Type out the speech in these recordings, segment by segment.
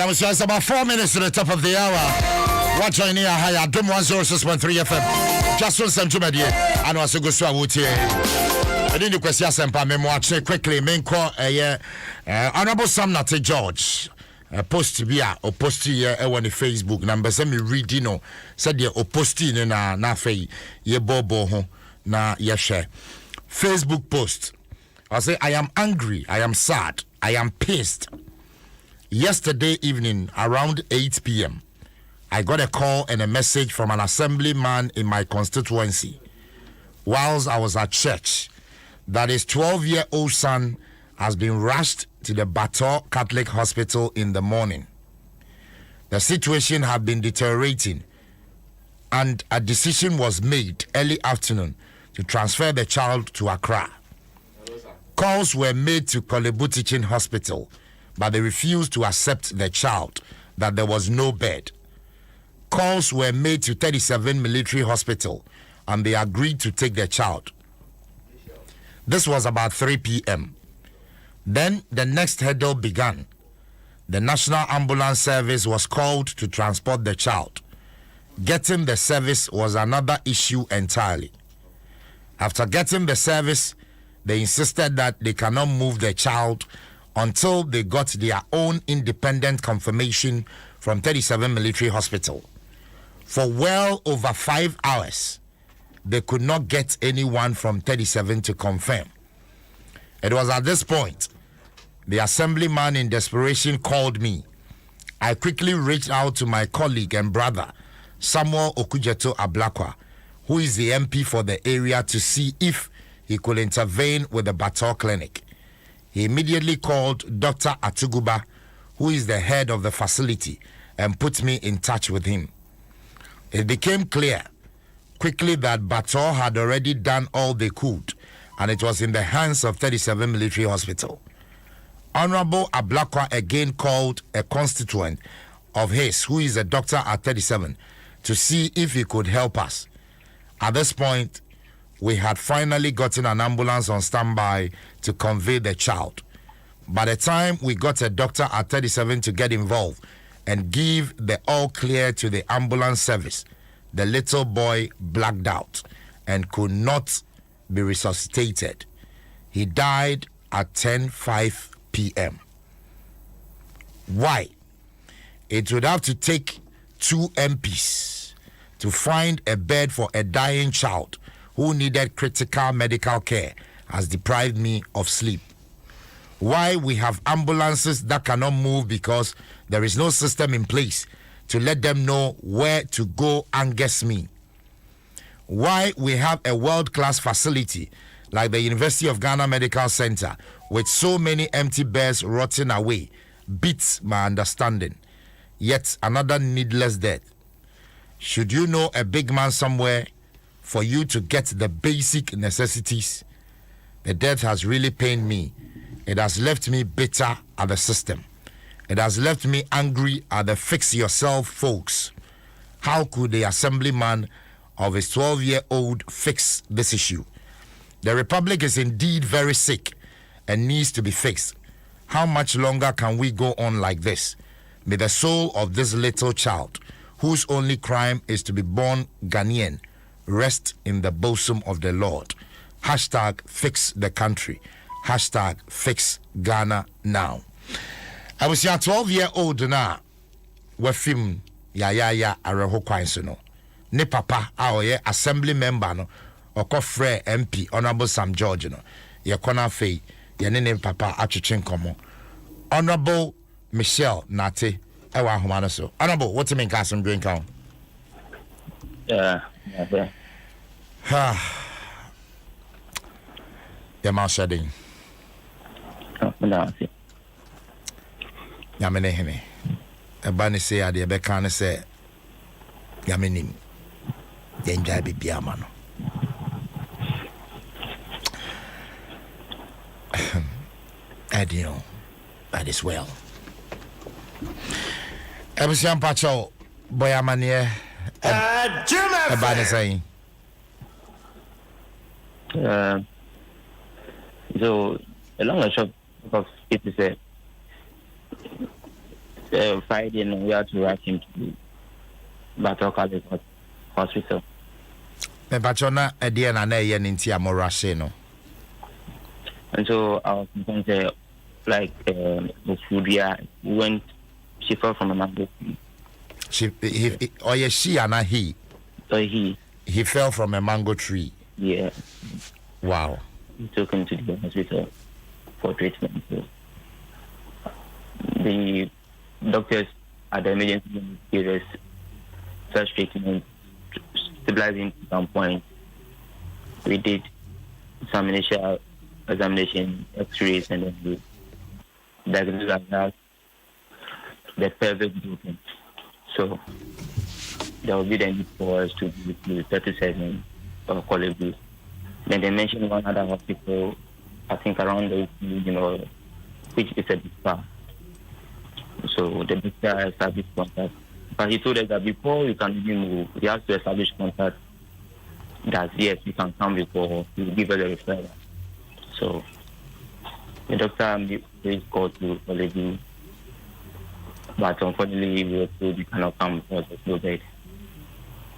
was just about 4 minutes to the top of the hour. Watch on here, hi, Adom 106.3 FM. Dwaso Nsem Jumadi, and was a good swap with you. I didn't question Sempa, me watch quickly. Main call, Honorable Sam Nate George. Post to be a post here on the Facebook number. Send me reading no said ye posting na fe ye bobo ho na ye share Facebook post. I say I am angry, I am sad, I am pissed. Yesterday evening around 8 p.m. I got a call and a message from an assemblyman in my constituency whilst I was at church that his 12-year-old son has been rushed to the Bator Catholic Hospital in the morning. The situation had been deteriorating and a decision was made early afternoon to transfer the child to Accra. Calls were made to Kolebu Teaching Hospital, but they refused to accept the child, that there was no bed. Calls were made to 37 Military Hospital, and they agreed to take the child. This was about 3 p.m. Then the next hurdle began. The National Ambulance Service was called to transport the child. Getting the service was another issue entirely. After getting the service, they insisted that they cannot move the child until they got their own independent confirmation from 37 Military Hospital. For well over 5 hours, they could not get anyone from 37 to confirm. It was at this point the assemblyman in desperation called me. I quickly reached out to my colleague and brother, Samuel Okujeto Ablakwa, who is the MP for the area, to see if he could intervene with the Bator Clinic. He immediately called Dr. Atuguba, who is the head of the facility, and put me in touch with him. It became clear quickly that Bator had already done all they could, and it was in the hands of 37 Military Hospital. Honorable Ablakwa again called a constituent of his, who is a doctor at 37, to see if he could help us. At this point, we had finally gotten an ambulance on standby to convey the child. By the time we got a doctor at 37 to get involved and give the all clear to the ambulance service, the little boy blacked out and could not be resuscitated. He died at 10:05 p.m. Why? It would have to take 2 MPs to find a bed for a dying child who needed critical medical care has deprived me of sleep. Why we have ambulances that cannot move because there is no system in place to let them know where to go angers me. Why we have a world-class facility like the University of Ghana Medical Center with so many empty beds rotting away beats my understanding. Yet another needless death. Should you know a big man somewhere for you to get the basic necessities? The death has really pained me. It has left me bitter at the system. It has left me angry at the fix-yourself folks. How could the assemblyman of his 12-year-old fix this issue? The Republic is indeed very sick and needs to be fixed. How much longer can we go on like this? May the soul of this little child, whose only crime is to be born Ghanaian, rest in the bosom of the Lord. Hashtag fix the country. Hashtag fix Ghana now. I was your 12-year-old now. We film ya areho kwanso no. Ne papa a assembly member no okofre MP Honorable Sam George no. Ye kona fei ye ne papa atwetwe nkomo. Honorable Michelle Nate ewa ahoma no so. Honorable, what you mean ka some drink on? Yeah. Your mouth shedding. No. Yamene hene. Ebani say ade ebeka ne say yamenim. Yenja bibia ma no. Adio, that is well. Ebusian pacho boyamanie. Ebani saying. So a long shot of it is Friday, no, we had to rush him to Battle College Hospital. Me bachona edie na ye nti amorashe no. And so I was thinking, like, Fudia went, she fell from a mango tree. She and he. So he fell from a mango tree. Yeah. Wow. We took him to the hospital for treatment. So the doctors at the emergency room gave us such treatment, stabilizing to some point. We did some initial examination, X-rays, and then we diagnosed that the pelvic broken. So there will be the need for us to do 37 college. Then they mentioned one other hospital, I think around the, which is a bit far. So the doctor established contact. But he told us that before we can even move, he has to establish contact that yes, we can come before he will give us a referral. So the doctor is called to college, but unfortunately we were told we cannot come because there's no bed.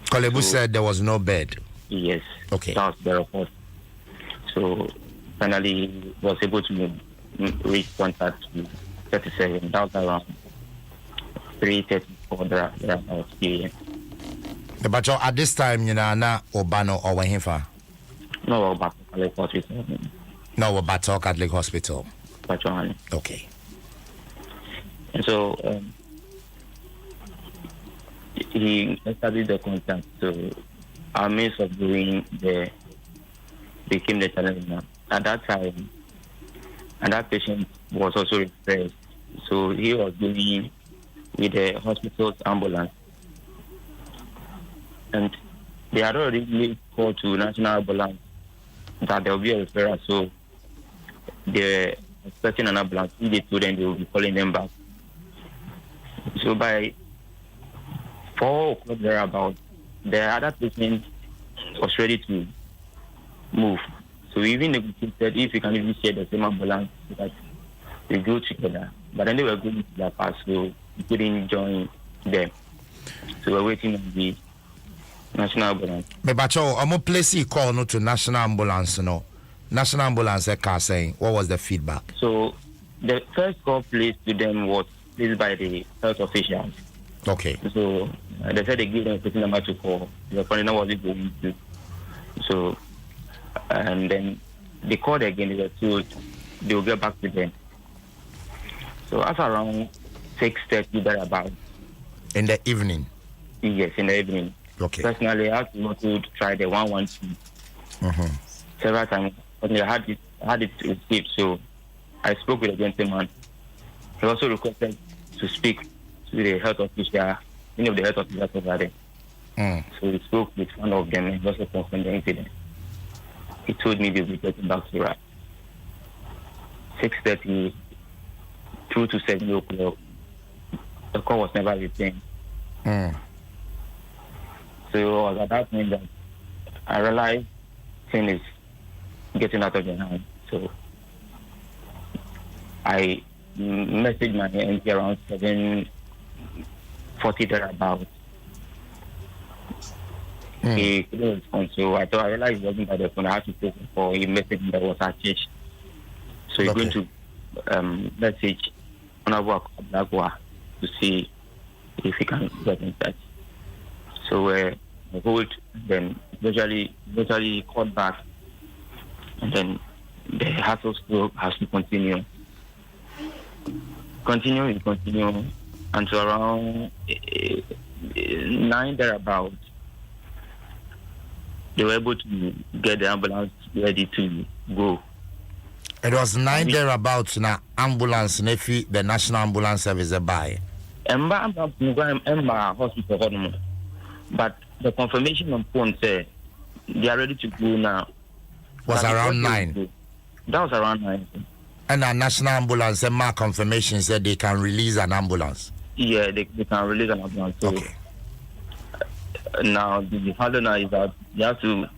Kolebu said there was no bed. Yes. Okay. That was the report. So finally was able to reach contact to 37. That was around 3:34 thereabouts p.m. But at this time, na Obano or Wahinfa? No, Battle Catholic Hospital. No, Battle Catholic Hospital. Okay. And so he established the contact. So our means of doing became the challenge now. At that time, and that patient was also referred. So he was going with the hospital's ambulance. And they had already called to national ambulance that there will be a referral. So they're expecting an ambulance. If they told them, they will be calling them back. So by 4 o'clock thereabout, the other patient was ready to move. So we even negotiated if we can even share the same ambulance so that we go together. But then they were going to their pass, so we couldn't join them. So we're waiting on the national ambulance. Me bacho, I'm place call no to national ambulance no. National ambulance car saying what was the feedback? So the first call placed to them was placed by the health officials. Okay. So they said they gave them a person number to call. The foreigner wasn't going to. So and then they called again. They were told they will get back to them. So after around 6:30 thereabout. In the evening. Yes, in the evening. Okay. Personally, I had to try the 112 several times, but I had it received. So I spoke with a gentleman. He also requested to speak to the health official, any of the health officers over there. So we spoke with one of them and also confirmed the incident. He told me they will be getting back to us. 6:30 through to 7 o'clock. The call was never returned. So it was at that point that I realized things is getting out of the hand. So I messaged my MP around 7:40 thereabouts. He couldn't respond, so I realized he wasn't by the phone. I had to take him for a message that was at church. So he's going to message Honorable Blagwa to see if he can get in touch. So I hold, then eventually called back, and then the hassle still has to continue until around 9 thereabouts. They were able to get the ambulance ready to go. It was 9 thereabouts now. Ambulance, the National Ambulance Service by. Emma Hospital, but the confirmation on phone said they are ready to go now. Was around 9. That was around 9. And a National Ambulance, Emma confirmation said they can release an ambulance. Yeah, they can release an ambulance. So okay. Now the handle now is that you have to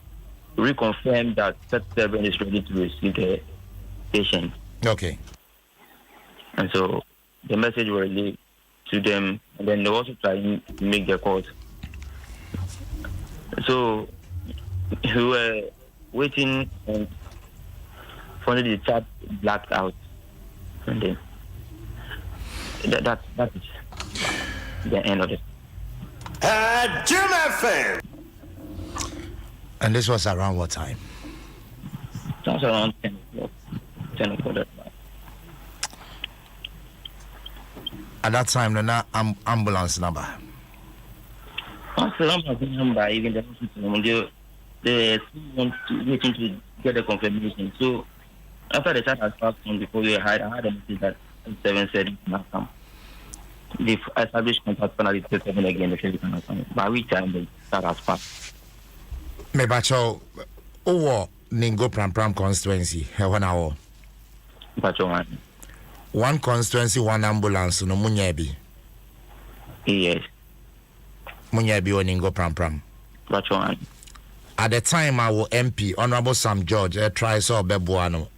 reconfirm that 37 is ready to receive the patient. Okay. And so the message was relayed to them, and then they also trying to make the calls. So we were waiting, and finally the chat blacked out, and then that is the end of it. Jim FM. And this was around what time? That was around 10 o'clock. 10 o'clock. At that time, the ambulance number. After ambulance number, even the hospital, they want to waiting to get the confirmation. So after the chat has passed on, before we had a message that 7 said it cannot come. The established contact finally 7 again, the case cannot come. By which time the chat has passed. Me bacho, Ningo Pram constituency, one hour. Bacho, one constituency, one ambulance, no munyebi. Yes. Munyebi or Ningo Pram. Bacho. At the time, our MP, Honorable Sam George, tries or Bebuano,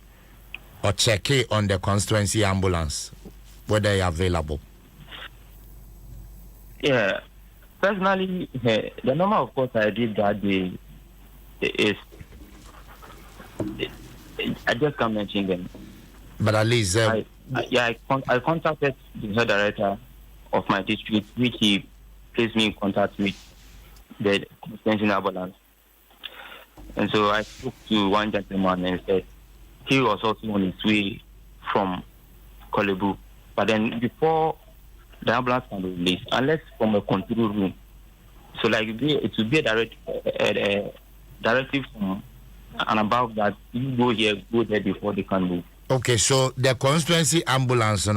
or check it on the constituency ambulance, whether they are available. Yeah. Personally, the number of course I did that day is I just can't mention them. But at least I contacted the head director of my district, which he placed me in contact with the constituency ambulance. And so I spoke to one gentleman and said he was also on his way from Kolebu. But then before the ambulance can be released, unless from a control room, so like it would be a directive from and above that you go here, go there before they can move. Okay, so the constituency ambulance,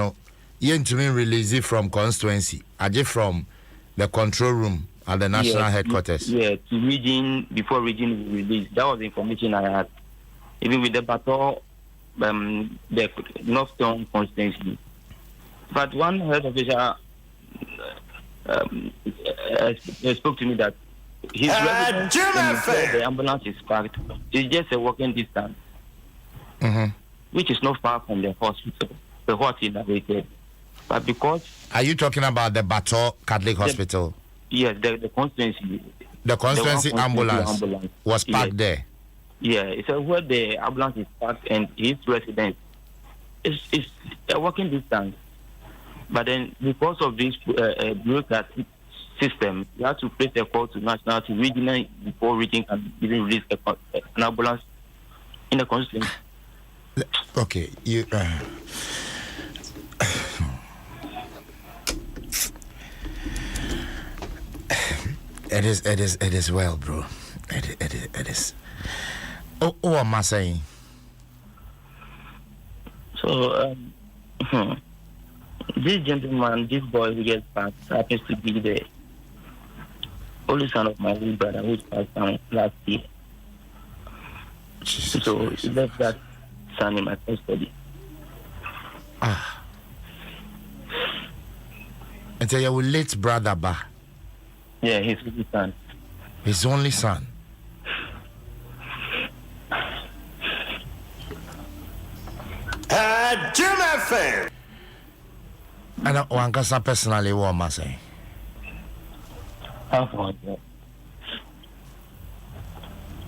you to me release it from constituency, from the control room at the national headquarters. Yeah, to region before region release. That was the information I had. Even with the battle, the Northtown constituency. But one health official spoke to me that his residence where the ambulance is parked is just a walking distance, which is not far from the hospital, the hospital narrated. But because... Are you talking about the Bato Catholic Hospital? Yes, the constituency. The constituency ambulance was parked there? Yeah, it's where the ambulance is parked and his residence is a walking distance. But then because of this bureaucratic system, you have to place a call to national, to regional, before region can even release an ambulance in the constituency. Okay, you... It is well, bro. It is. Oh, what am I saying? So, this gentleman, this boy who gets passed, happens to be the only son of my little brother who passed down last year. Jesus so Christ. he left that son in my custody. And so your late brother, ba? Yeah, his only son. His only son. Jim FM. And one person personally, what am I saying?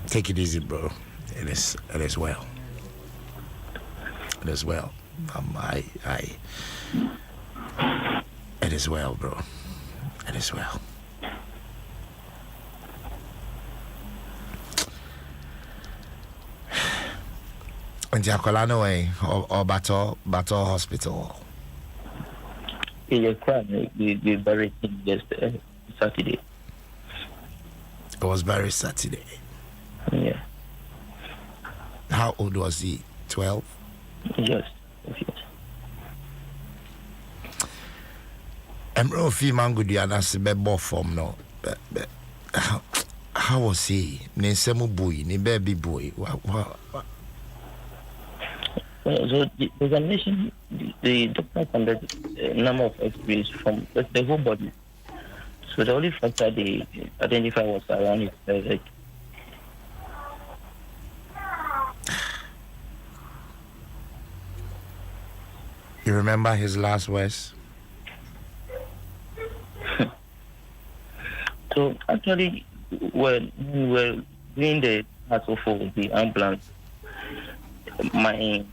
Take it easy, bro. It is well. It is well. It is well, bro. It is well. And Jacolano way or Bato Hospital. He cried. We buried him yesterday, Saturday. It was very Saturday. Yeah. How old was he? 12? Yes. Emro fi mangudi anase bebo form no. How was he? Ne semu boy, ne baby boy. So the examination, the doctor conducted a number of x-rays from the whole body. So the only factor they identified was around his pelvic. You remember his last words? So actually, when we were doing the hassle for the ambulance, my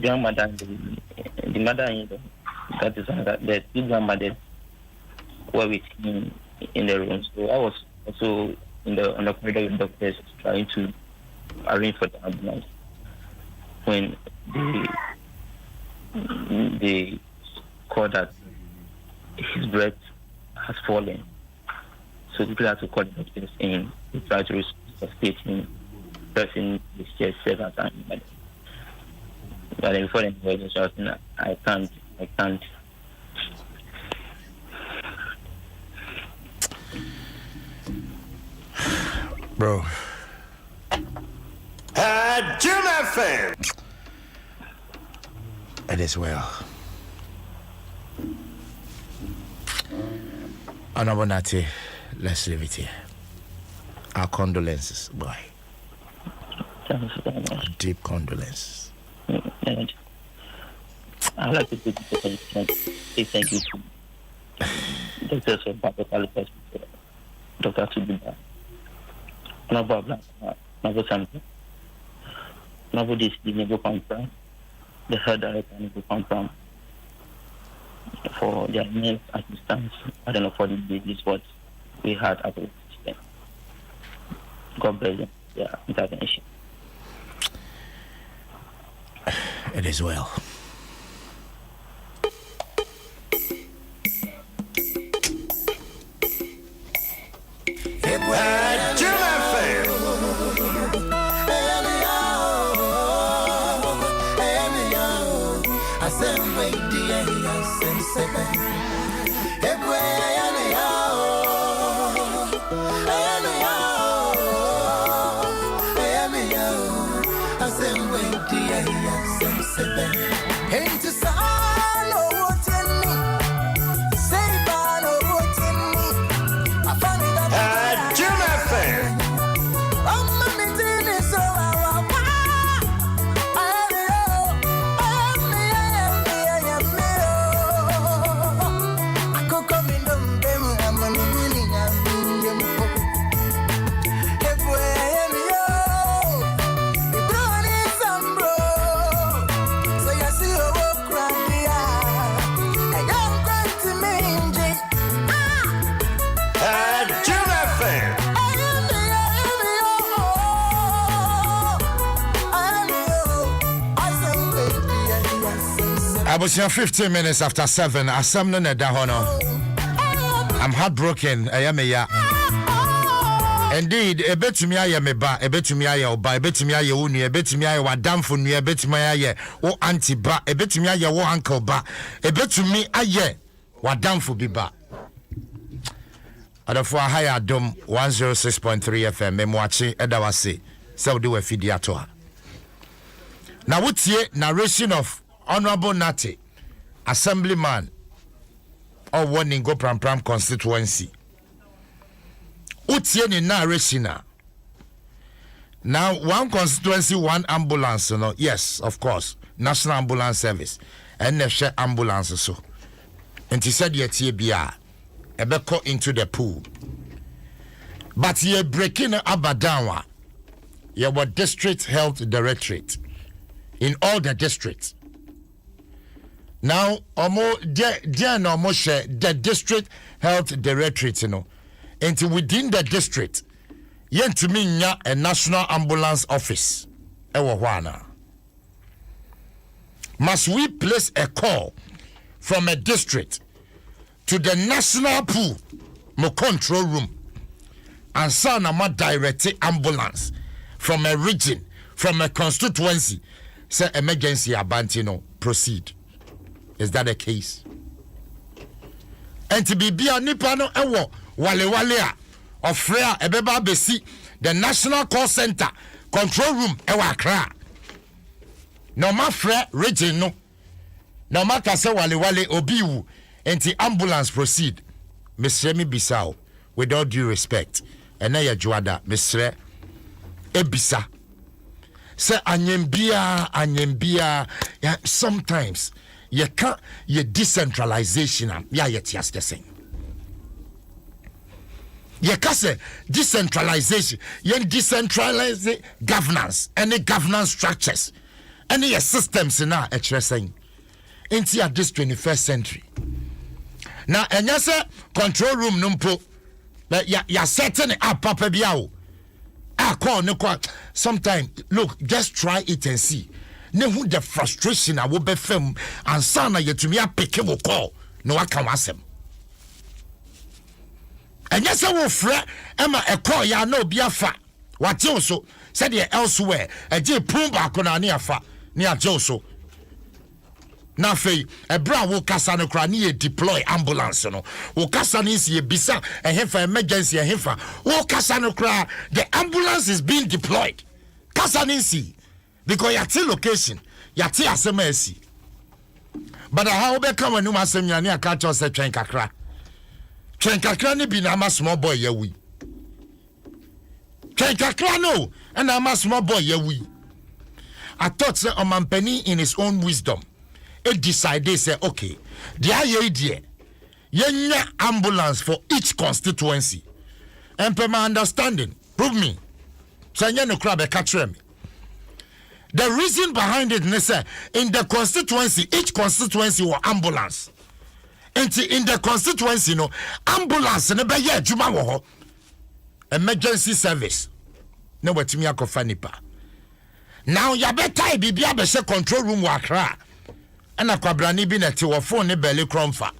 grandmother, the mother-in-law, that is the two grandmothers were with me in the room. So I was also on the corridor with doctors trying to arrange for the ambulance. When they called that his breath has fallen, so people had to call the doctors in to try to resuscitate him, pressing his chest several times. But then before they were just shouting, I can't. Bro. Jim FM. It is well. Honorable Nati, let's leave it here. Our condolences, boy. Thanks very much. Our deep condolences. And I'd like to say thank you to doctors of Dr. Subiba, Honorable Sample, Honorable DCD Nego Pampram, the head director Nego Pampram, for their immense assistance. I don't know for this what we had at the system. God bless them. Yeah, intervention. It is well. Jim FM. Jim FM. Jim FM. I was here 15 minutes after 7. Assembly Nedahono. I'm heartbroken. I am a indeed, a bit to me, I am a ba, a bit to me, I am a bit to me, I am a bit to me, I am a damn for me, a bit to me, I am or auntie ba, a bit to me, I am uncle ba, a bit to me, I am what damn for be ba. Adom higher Adom 106.3 FM, Memwachi, Edawasi, so do a fidiatoa. Now, what's here narration of Honorable Nati, Assemblyman of Waningo Pram constituency. What's here in narration now? One constituency, one ambulance, no? Yes, of course, National Ambulance Service, and the share ambulance. So, and he said, yet, ye Ebeko into the pool. But ye breaking Abadanwa, ye were district health directorate in all the districts. Now, dear no more share the district health directorate, you know, and within the district, yen to me a national ambulance office. Must we place a call from a district to the national pool, mo control room, and send a direct ambulance from a region, from a constituency, say emergency abantino, proceed. Is that the case? And to be a nipano ewo wale of Freya ebeba besi the national call center control room ewa Accra. No ma Freya region no. No ma kase wale obiwu. And the ambulance proceed. Mr. Mi Bisao, with all due respect, and now Juada, Mr. Ebisa. Say anyembia, yeah, sometimes you can't decentralization and yeah, yet yes the same. Yekase decentralization, yen decentralize governance, any governance structures, any systems in our saying into this 21st century. Now, and yes, control room numpo, but ya setting it up, Papa Biao. Call no quite. Sometimes, look, just try it and see. Ne who the frustration I will be film and sana yet to me a pick will call. No, I can't ask him. And yes, I will fret Emma a call ya no be a fat. What Joso said here elsewhere, a J Pumba Kona near fat near Joso. Now, Fay, a bra will Cassano Crania deploy ambulance, no. Will Cassanis ye bisa a heifer emergency a heifer. Will Cassano cry, the ambulance is being deployed. Cassanisi, because yati location, yati asemesi. But how be come when you must send me a catch us a train kakra. Train kakra ni be na small boy ye we. Train kakra no, and I'm a small boy ye we. I thought say a man penny in his own wisdom. It decided say okay, the idea yenya ambulance for each constituency. And per my understanding, prove me. So no crab a catch me. The reason behind it is in the constituency, each constituency will ambulance. And in the constituency, no ambulance never yet juma emergency service. No what me akofanipa. Now ya better be a control room wakra. And a quabrani bin at your phone ne belly cromfa.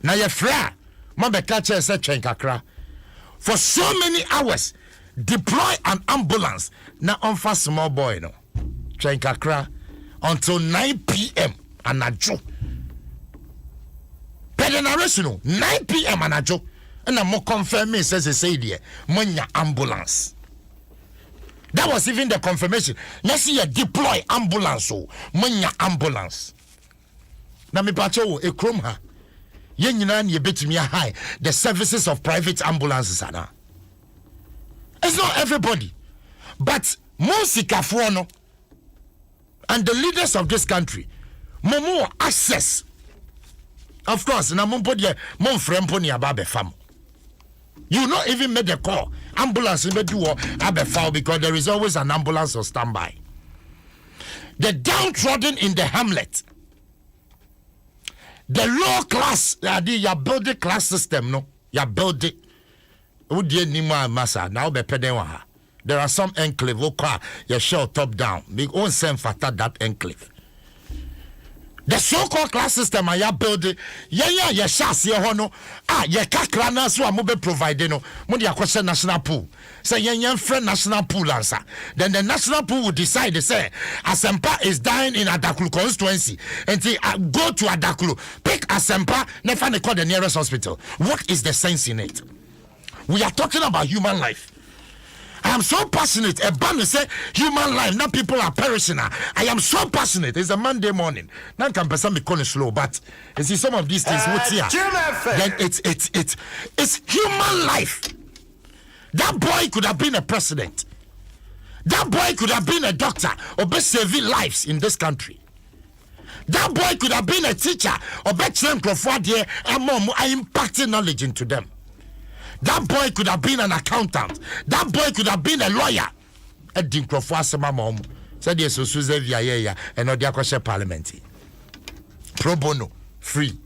Now your fra, Mamba catcher said Chenkakra. For so many hours, deploy an ambulance. Now on fast small boy no. Chenkakra until 9 p.m. and a joke. Pedenarational 9 p.m. and a joke. And a more confirm me says a say dear, Monya ambulance. That was even the confirmation. Let's see a deploy ambulance. Oh, Manya ambulance. Now me pacho a chrome ha. Yen ye bit me high. The services of private ambulances are now. It's not everybody, but most Sikafuano and the leaders of this country, more access. Of course, na mumpodia mon fremponi ababe fam. You not even made the call. Ambulance in the foul because there is always an ambulance on standby. The downtrodden in the hamlet, the low class, you build the class system, no, you build it. There are some enclave, you show top down. Big own same fata that enclave. The so-called class system I build it. Yeah, shas ye hono. Ye kakrana so amobe provide no. Modi akwese national pool. Say yeah, friend national pool answer. Then the national pool will decide. They say Asempa is dying in Adaklu constituency. And they go to Adaklu, pick Asempa, never call the nearest hospital. What is the sense in it? We are talking about human life. I am so passionate. A band say human life. Now people are perishing. I am so passionate. It's a Monday morning. Now can person be calling slow, but you see some of these things. What's here? Then it's human life. That boy could have been a president. That boy could have been a doctor or be saving lives in this country. That boy could have been a teacher or be there and more impacting knowledge into them. That boy could have been an accountant. That boy could have been a lawyer. Eddie Crawford mom said yes, so Suzevia and Odiakosha Parliament. Pro bono, free.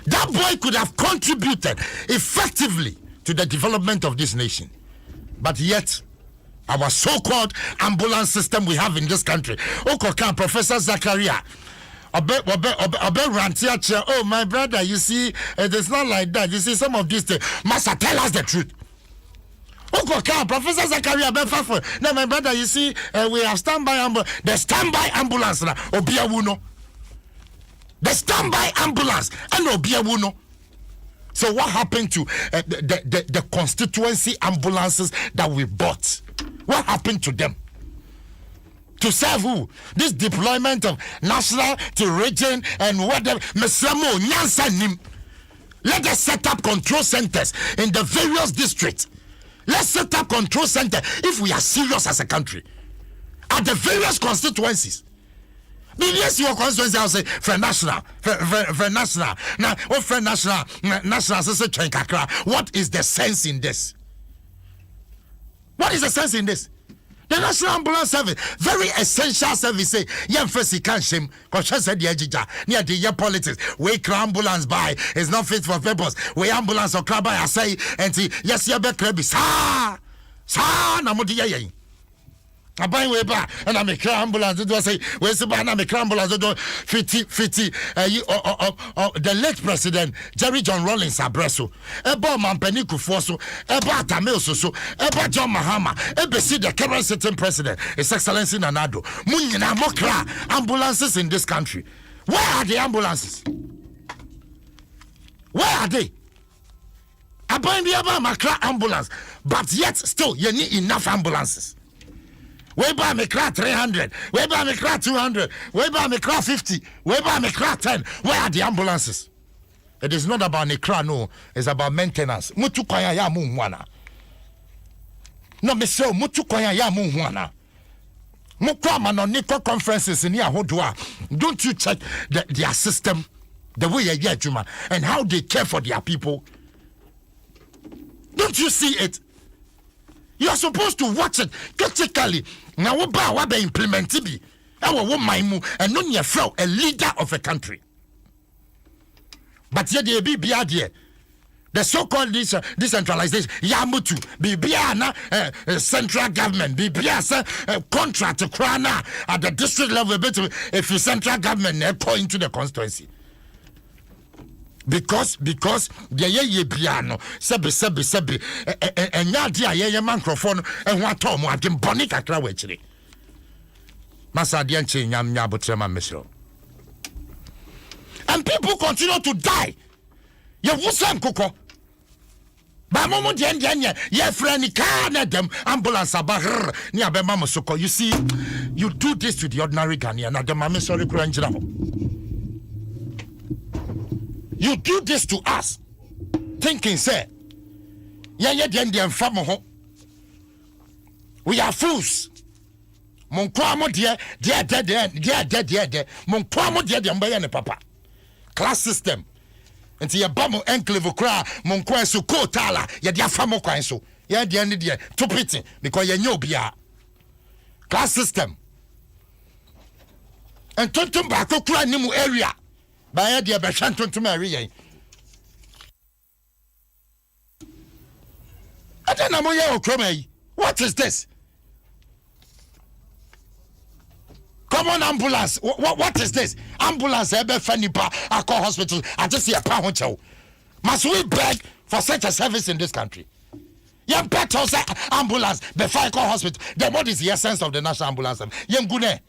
That boy could have contributed effectively to the development of this nation. But yet, our so-called ambulance system we have in this country. Okoka, Professor Zakaria. Oh my brother, you see, it is not like that. You see, some of these things, Master, tell us the truth. Okay, Professor Zakaria Benfafo. Now, my brother, you see, we have standby ambulance. The standby ambulance now, Obiawuno. The standby ambulance and Obiawuno. So, what happened to the constituency ambulances that we bought? What happened to them? To serve who? This deployment of national to region and whatever. Let us set up control centers in the various districts. Let's set up control centers if we are serious as a country at the various constituencies. BBS your constituency I say for national for national now what for national so what is the sense in this? What is the sense in this? The National Ambulance Service, very essential service. Say, yeah, first he can't shame. Cause she said the ejija near the year politics. We ambulance by is not fit for purpose. We ambulance or crab by I say, and see, yes, you be crabby. Sa, namudi ye. I buy way back and I'm a ambulance. Do I say, where's the banana? I'm a ambulance. Do 50. The late president Jerry John Rawlings Abreso, Eba Mampeni Kufoso, Eba Tamil Soso, Eba John Mahama, Eba see the current sitting president, His Excellency Nanado. Munina Mokra ambulances in this country. Where are the ambulances? Where are they? I buy the Eba Makra ambulance, but yet still you need enough ambulances. Where by me crack 300? Where by me crack 200? Where by me crack 50? Where by me crack 10? Where are the ambulances? It is not about Nekra, no. It's about maintenance. Mutu kwaya ya muhwana. No, Monsieur, mutu kwaya ya muhwana. Mukwama no Nikko conferences in Yahodua. Don't you check their system, the way they get Juma, and how they care for their people? Don't you see it? You are supposed to watch it critically. Now, what be implemented? Our woman and non your flow, a leader of a country. But yet, the so-called decentralization, Yamutu, Bibiana, central government, Bibiasa, contract to Krana at the district level, if you central government, point to the constituency. Because the ye piano sebi and ya ye microphone and what tom wa dem bonica krawechiri masa de nche nyam nya botrema mesro and people continue to die ye wusam kokko ba momo de ye friend ka na dem ambulance abahر ni abema mosoko. You see, you do this to the ordinary Ghanaian na dem amesori kura njira ho. You do this to us, thinking, say, we are fools. Class system. And your bamo enclave cry, Monqua so co tala, ya dia famo so. Ya the end dear, to pity, because you know bia. Class system. And Tontum Bako cry nimu area. By dear Bashanton to marry. I don't know what is this? Come on, ambulance. What is this? Ambulance, Fenipa, I call hospital. I just see a pound. Must we beg for such a service in this country? Young better say ambulance before I call hospital. Then what is the essence of the national ambulance? Young Gune.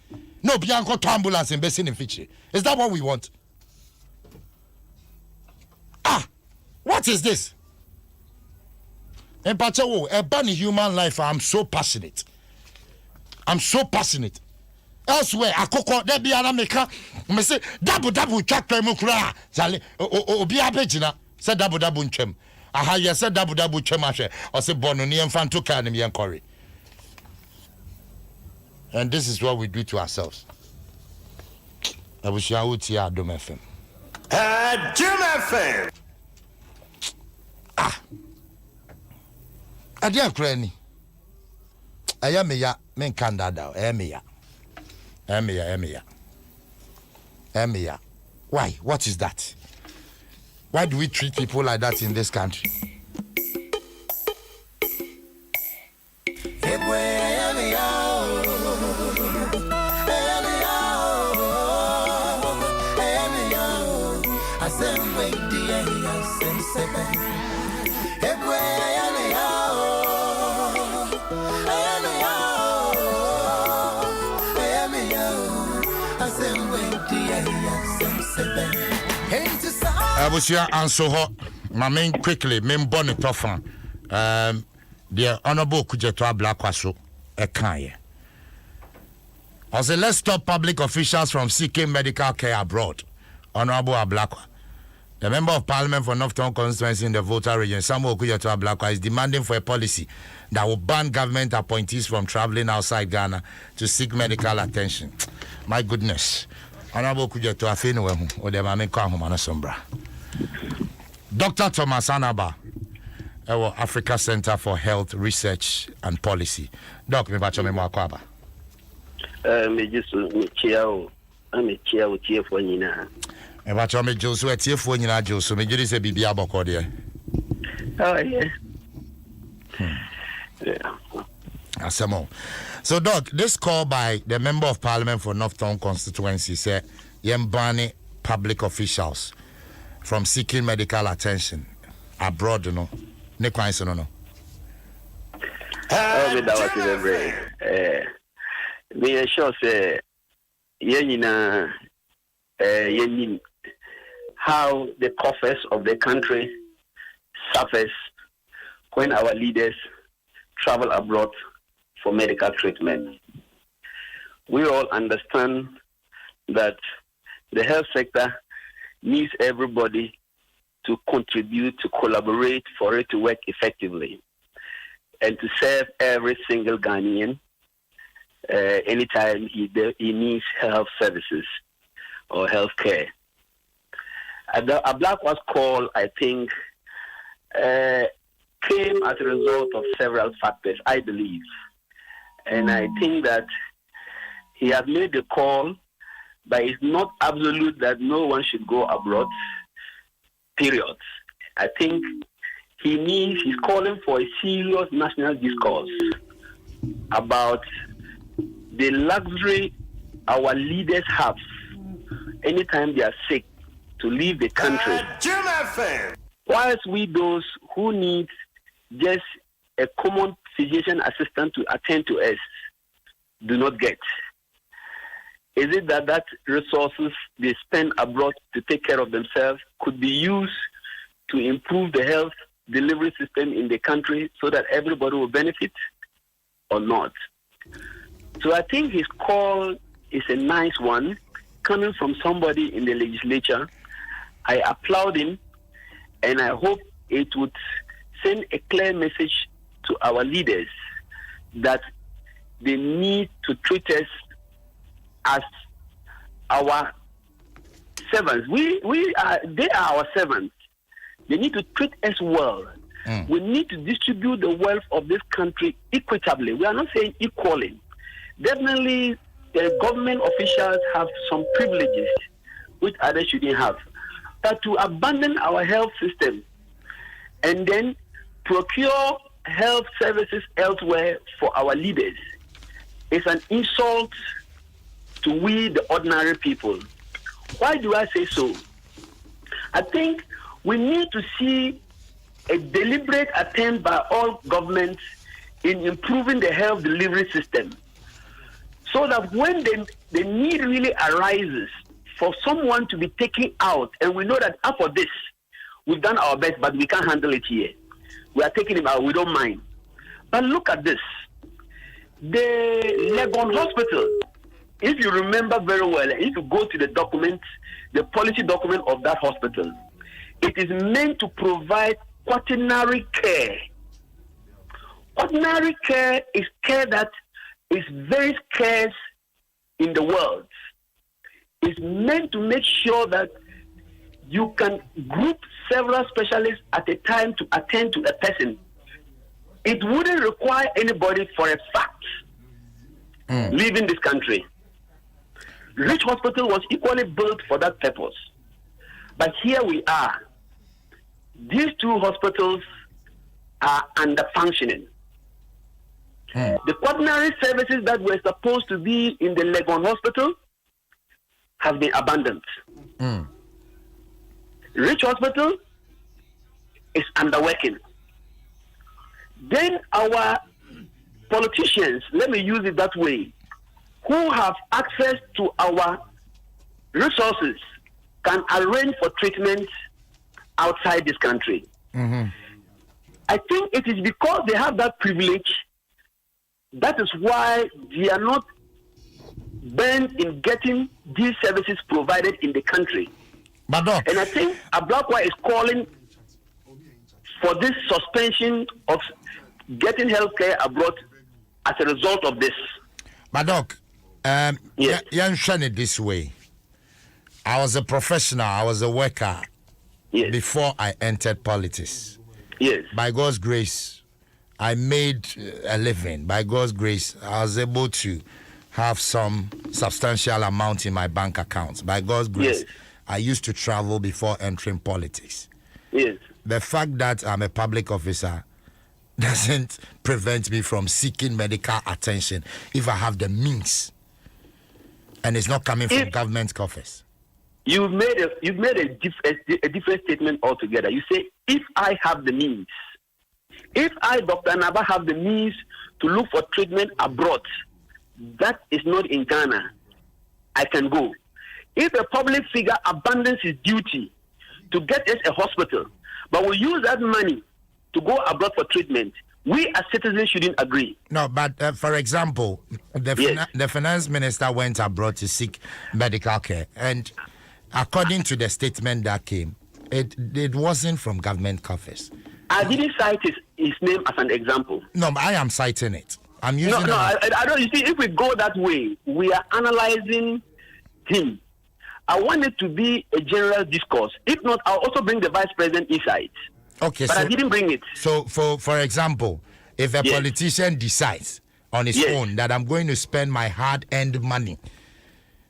No Bianco to ambulance in Bessin in Fitchy. Is that what we want? What is this? Empacho, a bunny human life. I'm so passionate. Elsewhere, I cook there be an America. Me say double track mukra. Jale obi abejina said double chem. Aha ya said double chem ashe. Or say bono ni enfanto ka ni yankori. And this is what we do to ourselves. I wish you would see Adom FM. Adom FM. Adia Granny. I am ya, men candada, Emia. Why? What is that? Why do we treat people like that in this country? Abusia Ansoho, my main quickly, main bonnet toffan. The Honorable Kujetwa Blackwaso, a kanye. I say, let's stop public officials from seeking medical care abroad. Honorable Ablakwa. The member of parliament for Northtown constituency in the Volta region, Samuel Okuyato Ablakwa, is demanding for a policy that will ban government appointees from traveling outside Ghana to seek medical attention. My goodness. Honorable Okuyato Afenuwemu, or the Mameko Ahumana Sombra. Dr. Thomas Anaba, our Africa Center for Health Research and Policy. Doc, me bacho me mwakwaba. Me just me chia for nyina. Me bacho me josu etie fo nyina josu me jiri se bibia boko de. Oh yeah. Yeah. Asemo. So Doc, this call by the member of parliament for Northtown constituency said yembani public officials from seeking medical attention abroad, you know. Ne kwan so no. Oh, me that was very. Me sure say yenina yenin how the coffers of the country suffers when our leaders travel abroad for medical treatment. We all understand that the health sector needs everybody to contribute, to collaborate for it to work effectively and to serve every single Ghanaian anytime he needs health services or health care. A black was called, I think, came as a result of several factors, I believe. And I think that he has made the call, but it's not absolute that no one should go abroad, period. I think he's calling for a serious national discourse about the luxury our leaders have anytime they are sick to leave the country. Whilst we those who need just a common physician assistant to attend to us do not get. Is it that resources they spend abroad to take care of themselves could be used to improve the health delivery system in the country so that everybody will benefit or not? So I think his call is a nice one coming from somebody in the legislature. I applaud him and I hope it would send a clear message to our leaders that they need to treat us as our servants. They are our servants. They need to treat us well. We need to distribute the wealth of this country equitably. We are not saying equally. Definitely, the government officials have some privileges which others shouldn't have. But to abandon our health system and then procure health services elsewhere for our leaders is an insult to we, the ordinary people. Why do I say so? I think we need to see a deliberate attempt by all governments in improving the health delivery system so that when the need really arises for someone to be taken out, and we know that after this, we've done our best, but we can't handle it here. We are taking him out, we don't mind. But look at this. The Legon Hospital, if you remember very well, if you go to the document, the policy document of that hospital, it is meant to provide quaternary care. Quaternary care is care that is very scarce in the world. It's meant to make sure that you can group several specialists at a time to attend to a person. It wouldn't require anybody for a fact leaving this country. Rich Hospital was equally built for that purpose. But here we are. These two hospitals are under-functioning. The quaternary services that were supposed to be in the Legon Hospital have been abandoned. Rich Hospital is underworking. Then our politicians, let me use it that way, who have access to our resources can arrange for treatment outside this country. I think it is because they have that privilege. That is why they are not bent in getting these services provided in the country. But Doc, and I think Ablakwa is calling for this suspension of getting healthcare abroad as a result of this. But Doc, yes. it this way. I was a professional, I was a worker before I entered politics. Yes. By God's grace, I made a living. By God's grace, I was able to have some substantial amount in my bank accounts. By God's grace, I used to travel before entering politics. Yes. The fact that I'm a public officer doesn't prevent me from seeking medical attention if I have the means and it's not coming from government coffers. You've made a different statement altogether. You say, if I have the means, if I, Dr. Naba, have the means to look for treatment abroad, that is not in Ghana, I can go. If a public figure abandons his duty to get us a hospital, but will use that money to go abroad for treatment, we as citizens shouldn't agree. No, but for example, the finance minister went abroad to seek medical care, and according to the statement that came, it wasn't from government coffers. I didn't cite his name as an example. No, but I am citing it. I'm using I don't. You see, if we go that way, we are analyzing him. I want it to be a general discourse. If not, I'll also bring the vice president inside. Okay, but I didn't bring it. So, for example, if a politician decides on his own that I'm going to spend my hard-earned money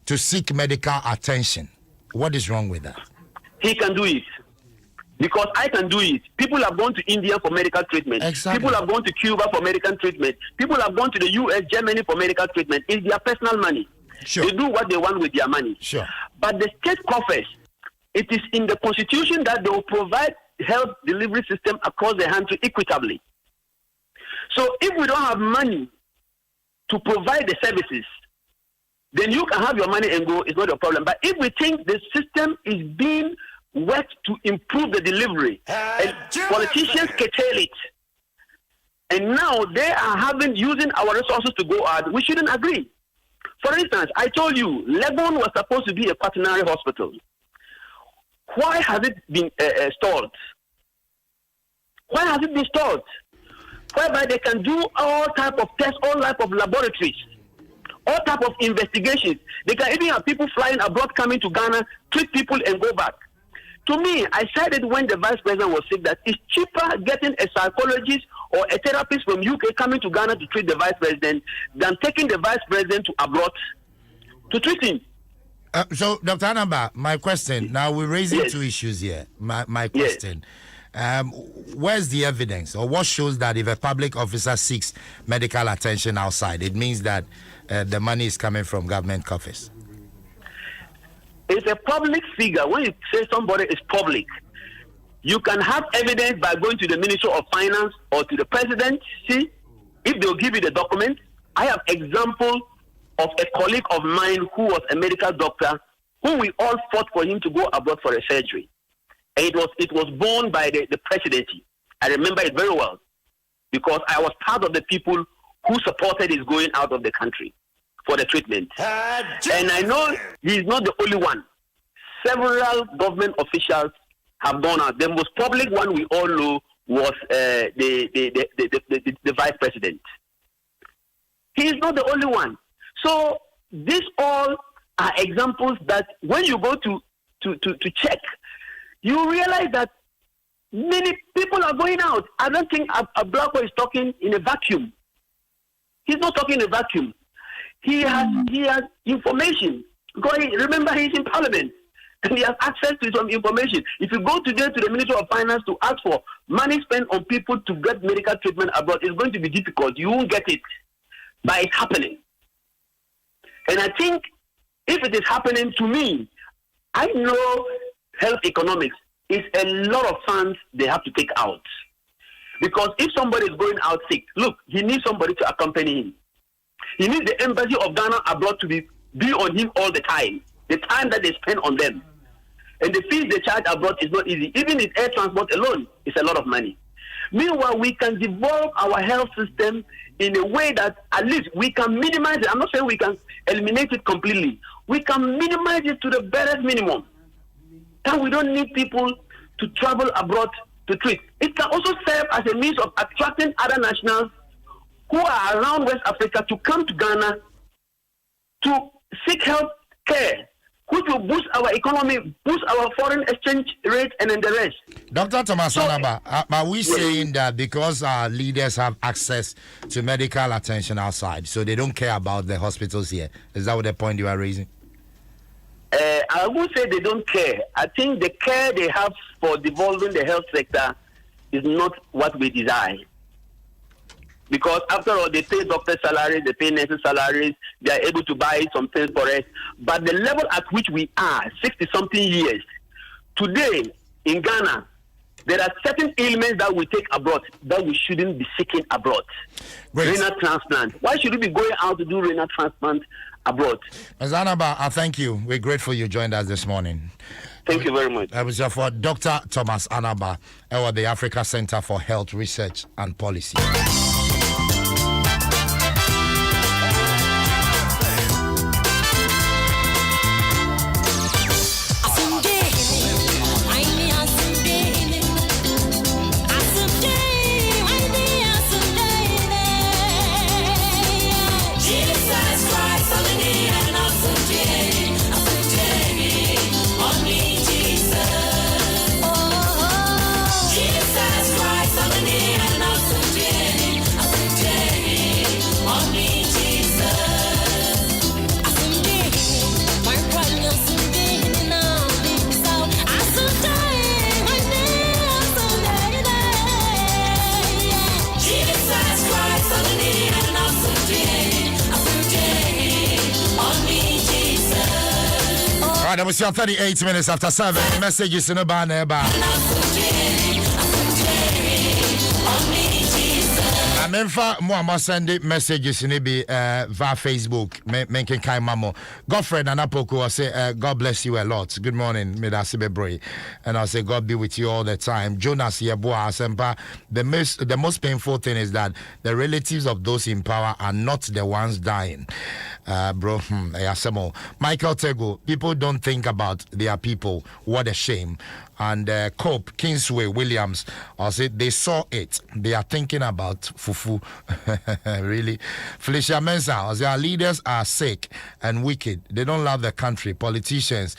to seek medical attention, what is wrong with that? He can do it. Because I can do it. People have gone to India for medical treatment. Exactly. People have gone to Cuba for medical treatment. People have gone to the US, Germany for medical treatment. It's their personal money. Sure. They do what they want with their money. Sure. But the state coffers, it is in the constitution that they will provide health delivery system across the country equitably. So if we don't have money to provide the services, then you can have your money and go, it's not a problem. But if we think the system is being worked to improve the delivery, and politicians curtail it, and now they are using our resources to go out, we shouldn't agree. For instance, I told you, Legon was supposed to be a quaternary hospital. Why has it been stalled? Why has it been stalled? Whereby they can do all type of tests, all type of laboratories, all type of investigations. They can even have people flying abroad coming to Ghana, treat people and go back. To me, I said it when the vice president was sick that it's cheaper getting a psychologist or a therapist from UK coming to Ghana to treat the vice president than taking the vice president to abroad to treat him. So, Dr. Anamba, my question, now we're raising two issues here. My question, where's the evidence or what shows that if a public officer seeks medical attention outside, it means that the money is coming from government coffers? It's a public figure. When you say somebody is public, you can have evidence by going to the Ministry of Finance or to the President. See, if they'll give you the document. I have example of a colleague of mine who was a medical doctor, who we all fought for him to go abroad for a surgery. And it was borne by the presidency. I remember it very well because I was part of the people who supported his going out of the country for the treatment. And I know he's not the only one. Several government officials have gone out. The most public one we all know was the vice president. He is not the only one. So these all are examples that when you go to check, you realize that many people are going out. I don't think Ablakwa is talking in a vacuum. He's not talking in a vacuum. He has information. Because remember, he's in Parliament and he has access to some information. If you go today to the Ministry of Finance to ask for money spent on people to get medical treatment abroad, it's going to be difficult. You won't get it, but it's happening. And I think if it is happening to me, I know health economics is a lot of funds they have to take out. Because if somebody is going out sick, look, he needs somebody to accompany him. He needs the embassy of Ghana abroad to be on him all the time that they spend on them. And the fees they charge abroad is not easy. Even in air transport alone, it's a lot of money. Meanwhile, we can develop our health system in a way that at least we can minimize it. I'm not saying we can eliminate it completely. We can minimize it to the barest minimum. that we don't need people to travel abroad to treat. It can also serve as a means of attracting other nationals who are around West Africa to come to Ghana to seek health care, which will boost our economy, boost our foreign exchange rate, and then the rest. Dr. Thomas Anaba, are we saying that because our leaders have access to medical attention outside, so they don't care about the hospitals here? Is that what the point you are raising? I would say they don't care. I think the care they have for devolving the health sector is not what we desire. Because after all, they pay doctors' salaries, they pay nurses' salaries, they are able to buy some things for us. But the level at which we are, 60-something years, today in Ghana, there are certain ailments that we take abroad that we shouldn't be seeking abroad. Renal transplant. Why should we be going out to do renal transplant abroad? Ms. Anaba, I thank you. We're grateful you joined us this morning. Thank you very much. I was for Dr. Thomas Anaba, at the Africa Center for Health Research and Policy. Right, we see 38 minutes after 7. Messages in the banner. Memfa mo send messages in be via Facebook. Menken kai mamo. Godfred Anapoko say God bless you a lot. Good morning, Medasibe. And I say God be with you all the time. Jonas Yeboa Asempa. The most painful thing is that the relatives of those in power are not the ones dying. Michael Tego, people don't think about their people. What a shame. And Cope, Kingsway, Williams, I said they saw it. They are thinking about fufu. Really? Felicia Mensa, their leaders are sick and wicked. They don't love the country. Politicians.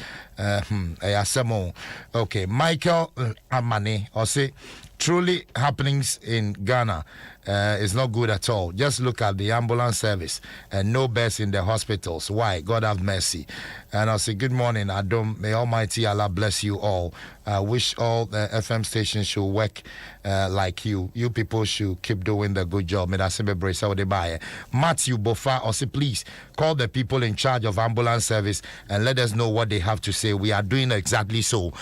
Okay. Michael Amane, I say truly happenings in Ghana is not good at all. Just look at the ambulance service and no beds in the hospitals. Why? God have mercy. And I'll say, good morning, Adom. May Almighty Allah bless you all. I wish all the FM stations should work like you. You people should keep doing the good job. Matthew Bofa, also please call the people in charge of ambulance service and let us know what they have to say. We are doing exactly so.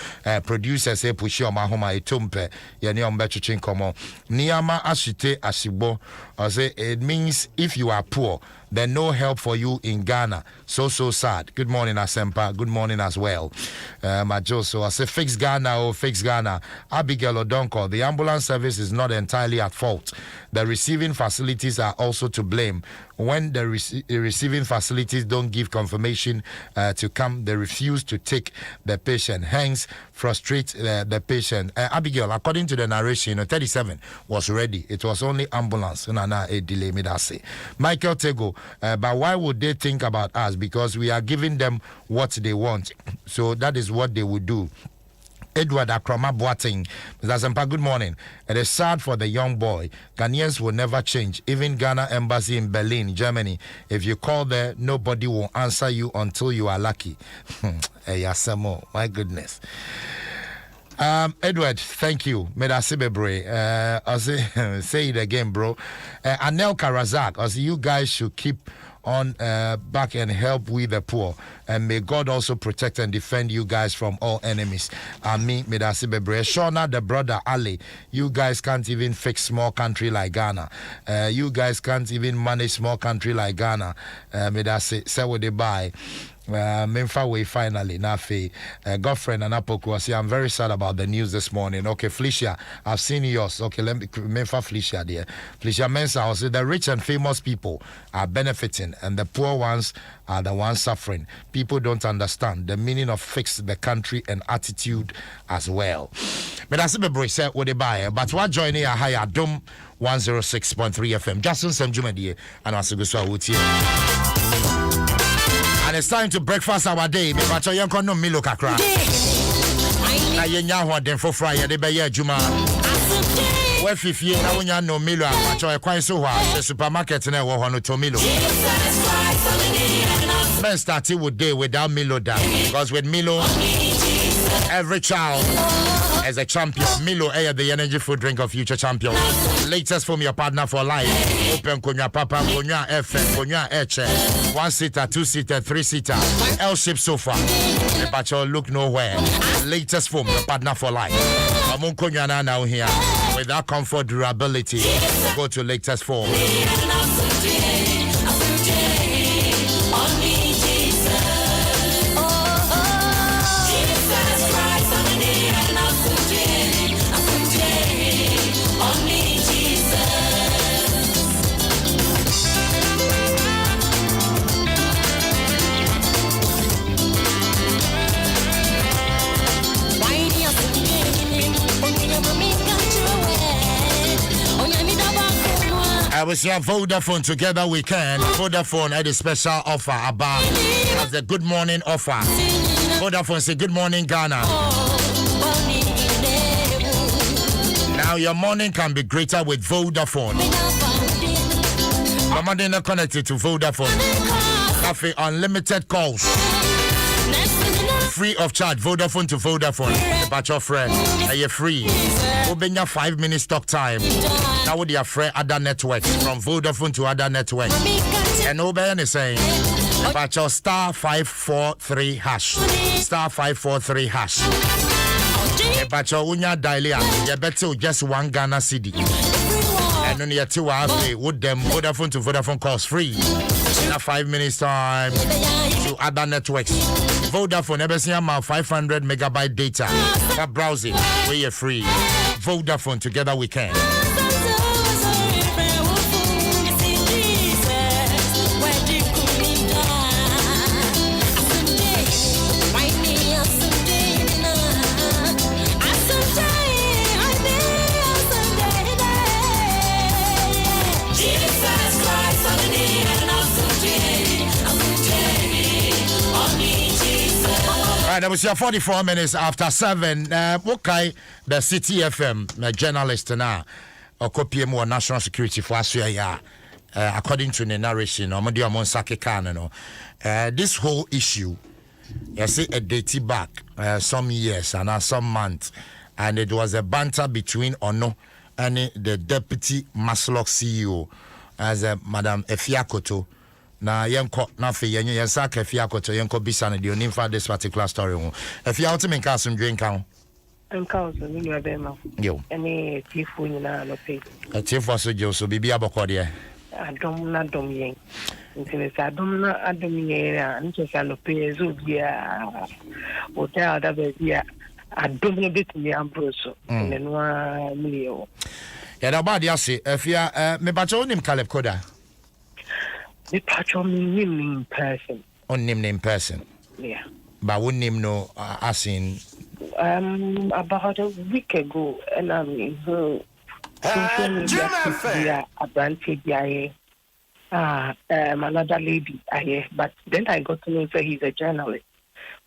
Producers say pushi omahoma etumpe yani ombechuchin komo. Niyama ashite ashibo. I say it means if you are poor, then no help for you in Ghana. So sad. Good morning, Asempa. Good morning as well. Majoso, I say fix Ghana, fix Ghana. Abigail Odonko, the ambulance service is not entirely at fault. The receiving facilities are also to blame. When the receiving facilities don't give confirmation to come, they refuse to take the patient, hence frustrate the patient. Abigail, according to the narration, 37 was ready. It was only ambulance. A delay, me that say. Michael Tego, but why would they think about us? Because we are giving them what they want. So that is what they would do. Edward Akrama Boateng, Mr. Zempa, good morning. It is sad for the young boy. Ghanaians will never change. Even Ghana Embassy in Berlin, Germany. If you call there, nobody will answer you until you are lucky. My goodness. Edward, thank you. I'll say it again, bro. Anel Karazak, as you guys should keep on back and help with the poor, and may God also protect and defend you guys from all enemies. Me, Medasibebre. Shona, the brother Ali, you guys can't even fix small country like Ghana. You guys can't even manage small country like Ghana. Medasi, say what they buy. Memfa way finally Nafi girlfriend and Apoko say I'm very sad about the news this morning. Okay, Felicia, I've seen yours. Okay, let me Memfa Felicia dear. Felicia Mensa will say the rich and famous people are benefiting and the poor ones are the ones suffering. People don't understand the meaning of fix the country and attitude as well. But as a boy said, what they buy, but what joining a higher Adom 106.3 FM. Dwaso Nsem Jumedie and Asuguswa Wuti. And it's time to breakfast our day. Me bacho yanko no milo kakra. Na yenya ho den for fry de be ye adwuma. We fifie na wonya no milo a bacho e kwan so ho the supermarket na wo ho no to milo. Men started with day without Milo down because with Milo every child as a champion. Milo Air, the energy food drink of future champions. Latest from your partner for life. Open Konya Papa, Konya FM, Konya Eche. 1-seater, 2-seater, 3-seater. L-shaped sofa. But you look nowhere. Latest from your partner for life. Among Konya now here. With that comfort, durability. Go to latest form. I will say Vodafone together we can. Vodafone had a special offer about as a good morning offer. Vodafone say good morning Ghana. Now your morning can be greater with Vodafone. Mama didn't connected to Vodafone. Cafe unlimited calls. Free of charge, Vodafone to Vodafone. About your friend, are you free? Open your 5 minutes talk time. Now with your friend other networks from Vodafone to other networks. And Oben is saying about your star 543 hash. Star 543 hash. About your unya dialia, you better just one Ghana CD. And then you 2 hours with them Vodafone to Vodafone calls free. Now 5 minutes time to other networks. Vodafone ever see about 500 megabyte data. That browsing where you're free. Vodafone together we can. That was 44 minutes after 7. Okay, the City FM journalist now, or copy more national security for Australia. According to the narration, this whole issue, I say a dated back some years and some months, and it was a banter between Ono and the deputy Maslock CEO as Madam Efiakoto. Na yenko na fe yenye yensa ka fia koto yenko bisa na de onim fa this particular story ho afia wote men ka asum dwen kan ho ni nwa be ma yo ene tifu ni na no pe tifu so je so bibia bokode adom na dom yen ntine sa adom na adom yen na nche sa no pe zo bia hotel da be bia adom no betumi ambroso ene no mi yo ya da ba dia se afia me ba cho onim Caleb Koda. The patch on him in person. On him in person. Yeah. But wouldn't him know as in about a week ago and social media advantage another lady but then I got to know that he's a journalist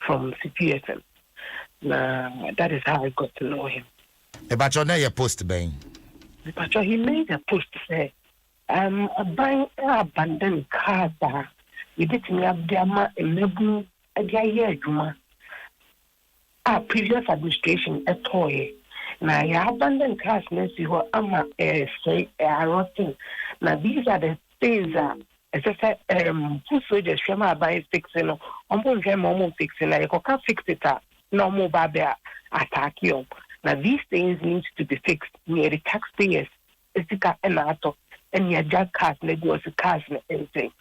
from CPSM. That is how I got to know him. But your post bang. The patch he made a post to say buying abandoned cars. We didn't have them enable a year, Juma. Our previous administration a toy. Now, you abandoned cars, Nancy, who am say a rotting. Now, these are the things that, as I said, who soldiers from our buying fixing or almost fixing. I can't fix it up. No more barbara attack you. Now, these things need to be fixed near the taxpayers. It's a and and your jack cars, Lagos cars, and everything.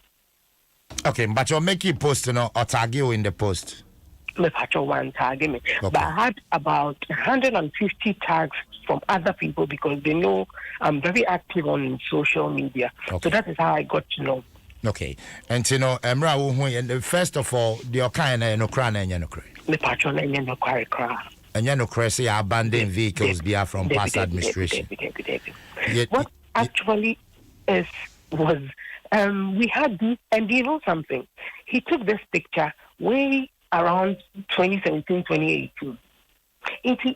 Okay, but you're making post, or tag you in the post. Me patcho one tag me, Okay. but I had about 150 tags from other people because they know I'm very active on social media. Okay. So that is how I got to know. Okay, and Emra, first of all, the Okana no crown and Yanokre. Me patcho na no kware kra. And Yanokre say abandoned vehicles be from past administration. What actually was we had this, and you know something? He took this picture way around 2017, 2018.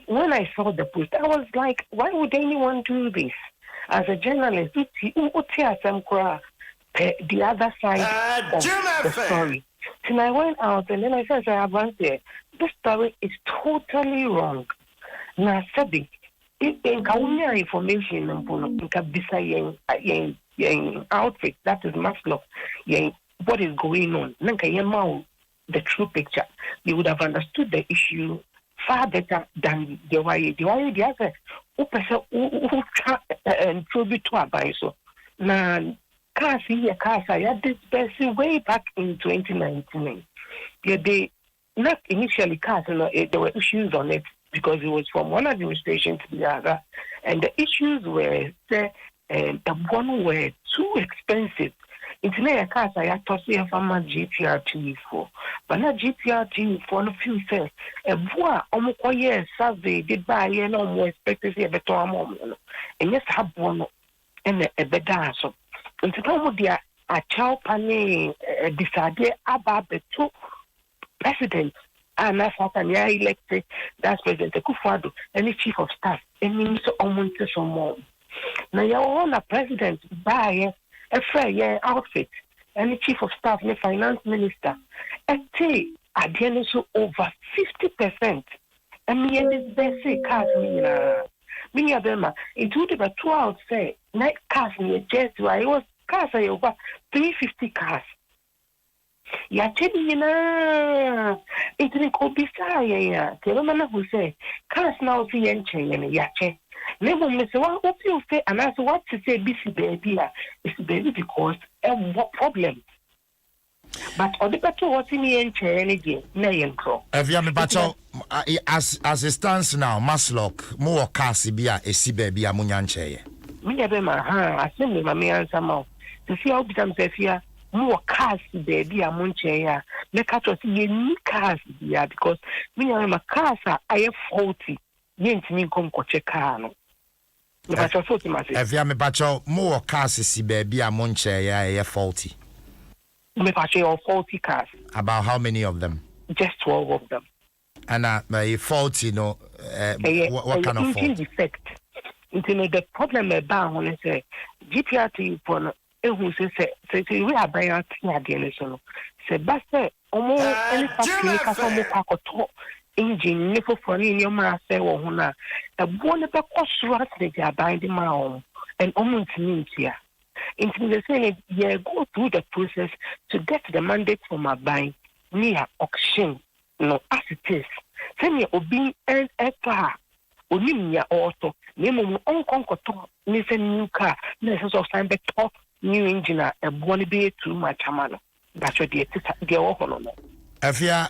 When I saw the post, I was like, why would anyone do this? As a journalist, the other side of the story. So I went out and then I said, this story is totally wrong. Now, Sabi, if information outfit, that is Maslow, what is going on? The true picture, you would have understood the issue far better than the way the other and tribute to our so now I had this person way back in 2019. Yeah, they not initially there were issues on it because it was from one administration to the other, and the issues were the one were too expensive. Internet cars I had to see from my GPRT4, but not GPRT4 no few says a boy almost survey did buy no more expected a better moment, and yes, have one and a better so. And to know what a child pane decided about the two presidents and that's what I elected. That's President Kufuor and the chief of staff, and Minister Omonte some more. Now you want a president buy a fair outfit and the chief of staff and the finance minister. And say again so over 50%. And me and this basic cars me of them into the 2 hours say night cars me just I was cars I over 350 cars. Ya chedi na itini ko bisa ya ke mama who say cars now see enche ya che never miss what you say and ask what to say busy baby it's baby because what problem but all the better what in enche energy na yenko if you am as it stands now Maslock more cars bia esi baby amunya nche me ya be ma ha asem me me answer ma to see how become say more cars baby amunche ya make out to see any cars ya because me ya ma cars are faulty yentimi nkomkoche car no me ba so ti ma say if you am more cars si baby amunche ya faulty me ba say faulty cars about how many of them just 12 of them and faulty no what kind of fault defect into the problem about when say GPRT for who say we are buying out again so say but omo any factory ka so mo kwakoto engine ne for ni your ma say wo ho na e bo ne be kosoro at the buying the ma and omo ntimi ntia into the say you go through the process to get the mandate for my buying near auction no as it is say me obi and epa onimnya auto ne mo onkonkoto ne say new car na so sign be top new engine a one be too much amano that's what the no afia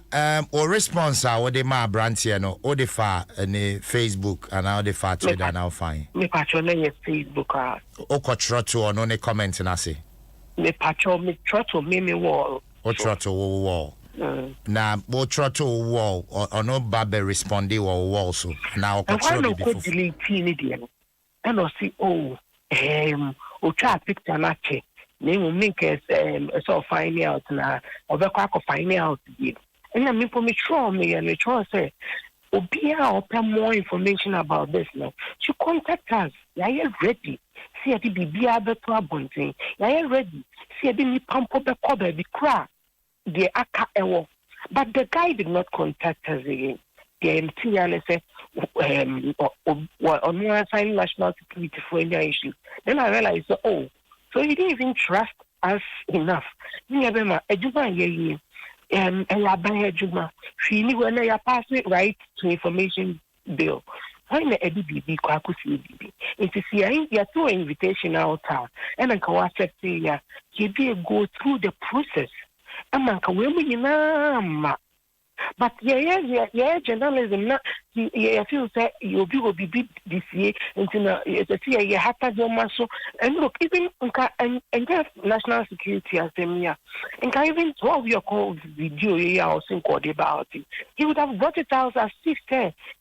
or response what they ma brand here no or the fa any Facebook and how they fa Twitter now fine me patcho na Facebook o kotroto or no ne comment na say me patcho me trotto me wall o trotto wall na bo trotto wall or no babe responding wall so now kotroto before delete ni dia no and o see o try picture na che me will make so find out na obekwa ko find out again and me for me sure me and me sure say obia open more information about this now she contact us ya ready see ati bibia beto abontin ya ready see ati ni pampo be ko be kra the aka ewo but the guy did not contact us again the MTN say on signing national security for any issue. Then I realized, so he didn't even trust us enough. Me abema ejuma ye and ya ban ejuma. She knew when I pass it right to information bill. When the EDB kwakusi EDB. Into see ya to invitation out and then kawa sector ya he be go through the process amanka we mu nyina ma but yeah journalism na yeah feel say you be this year until you have to so and look even and national security as them yeah and even 12 your call video yeah or think about it he would have brought it out as if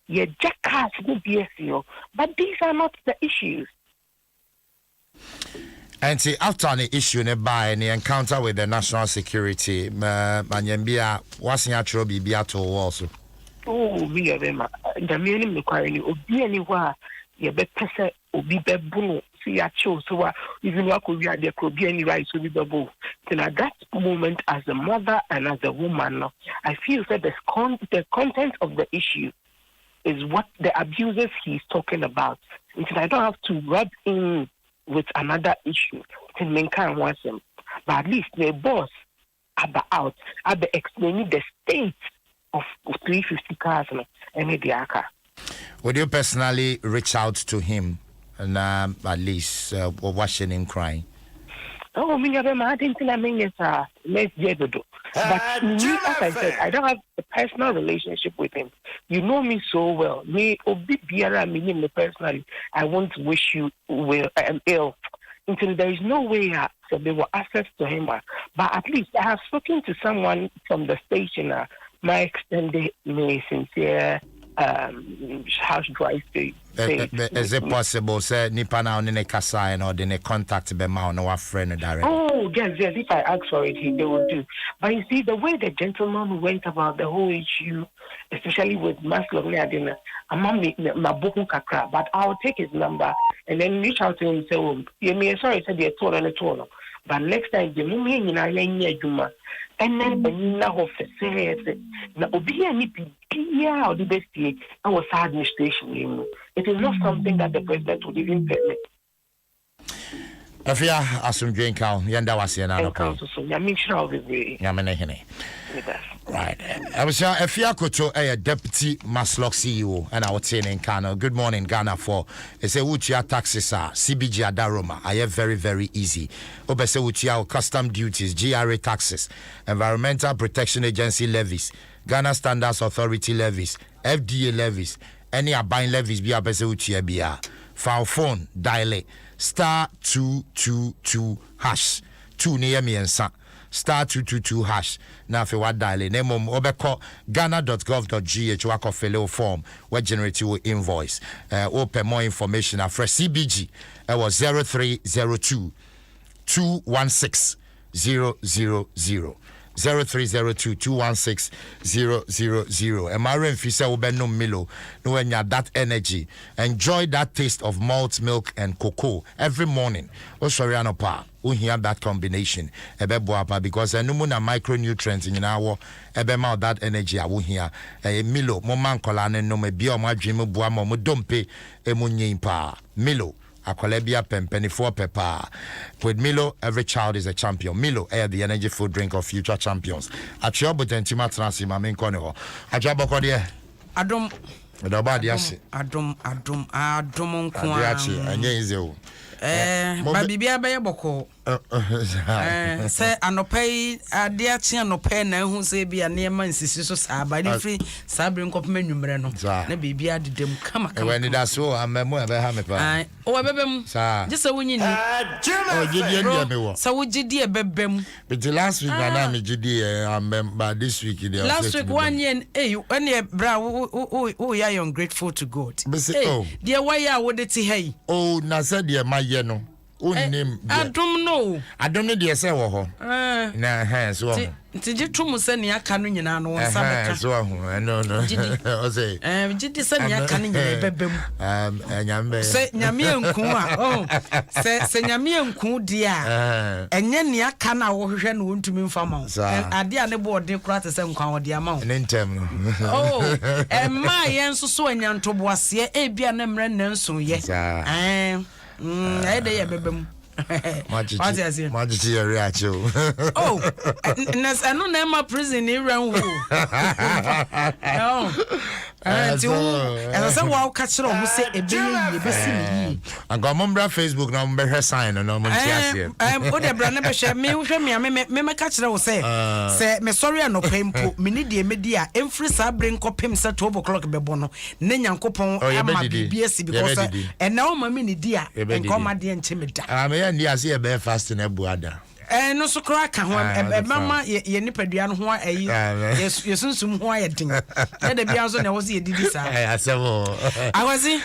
yeah jackass would be SEO but these are not the issues. And see, after an issue nearby and the encounter with the national security, Manyambia was in a trouble be at all also. Oh, we are them. The meaning requiring you be anywhere. You better be baboon. See, I chose so even what could there could be any rights to be baboon. Then at that moment, as a mother and as a woman, I feel that the content of the issue is what the abuses he's talking about. Because I don't have to rub in with another issue to maintain one them. But at least the boss about explaining the state of 350 cars and the car. Would you personally reach out to him and at least watching him crying? Oh, I didn't think I mean yes, let's get it. But me, as I said, I don't have a personal relationship with him. You know me so well. Me, Obi Biara, me personally, I won't wish you well and ill until there is no way so there were access to him. But at least I have spoken to someone from the station. My extended me sincere house drive to. Is it possible, say, Nipa now in a casa or in a contact be ma no friend directly? Oh, yes, if I ask for it, they will do. But you see, the way the gentleman went about the whole issue, especially with Maslow, but I'll take his number and then reach out to him and say, oh, you may sorry, said you're told on a total. But next time, the moment in a Juma, and then now of the serious, now be any yeah, or the best year, our administration. It is not something that the president would even permit. Afia asum dwen kan yenda wase na no ko. Ya me sure of it. Ya me ne hene. Right. I was Afia Koto deputy Maslock CEO and I would say in Ghana. Good morning Ghana for say wuchia taxes are CBG adaroma. I have very very easy. Obese wuchia custom duties, GRA taxes, Environmental Protection Agency levies, Ghana Standards Authority levies, FDA levies, any abine levies be abese wuchia bia. File phone dial star 222 hash 2 near me and star 222 hash now for what dial name obeko ghana.gov.gh wako fill form what generate your invoice open more information after CBG was 0302 216 000 0302 216 000. And my Fisa Ubeno Milo, no when you that energy. Enjoy that taste of malt, milk, and cocoa every morning. Oh, sorry, pa. We hear that combination. Ebe boapa because no more micronutrients in our ebe mouth that energy. I will hear Milo, Moman Colane, no me bio my dream of boamo, Mudompe, Emunyimpa. Milo. Akolebia penny 4 pepper. With Milo, every child is a champion. Milo, the energy food drink of future champions. At your button, Timatrasi, my main corner. Ajabokode. Adom. Adom. And yes, but Bibia Bay Boko. Say, Anopay, dear Tianope, now who say be a near man, sisters, by the free Sabrin of Menumbreno. Maybe I did them come. When it is so, I'm a more hammer. Oh, Bebem, just a winning. So would you dear Bebem? But the last week, my name is Judy, but this week, last week, 1 year, when your brow, oh, yeah, you're ungrateful to God. Dear, why I would it say, oh, Nasa, dear, my yeno. Name I don't know. I don't know the say wo na hands wo Tiji tumu se ne aka no nyina no sabeka so no o say jidi se ne aka no nyina bebem nyambe se nyame enku a se nyame enku dia enye ne aka na wo hwehwe no wontumi mfa ma ade a ne bo ode kura te se nkwa wo dia ma ne ntem no ma yen so so anyantoboase e bia na mre nanso ye I dey bebem. Maji area cho. Oh, nas anu na ma prison ni ran wo. Enti say wa ka kire o say ebe besi me. Anka mombra Facebook na mbehwe sign no mo ntiase. O de bra na be hwe me hwe me ka kire o say me sorry anopempo me ni de medi a emfiri sa bre nkopem say 12 o'clock bebo no ne nyankopon ama bibia si because and now mama ni dia nkoma de nche me da. Me ya ndi ase e be fast na buada. No so kra ka ho mama ye nipadua no ho ayi yesunsum ho ayedin e da bia so na wo se yedidi sa asemo awazi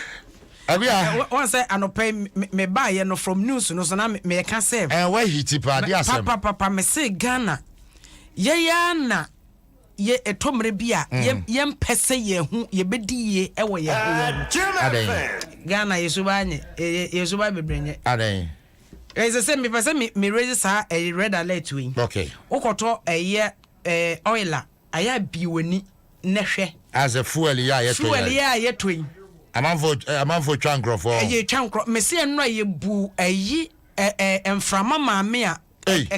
abia one say anope me buy no from news no so na me ka say we hiti pa dia asem papa me say Ghana ye ya na ye etomre bia ye mpese ye hu ye bedi ye e wo ye ho Ghana yesuba bebrenye aden say me pese me raise sa a red alert we okay okoto oila aya biwani na hwe as a fuel ye twin amanfo twankrofo ye twankro me se no ye bu ayi emframa maame a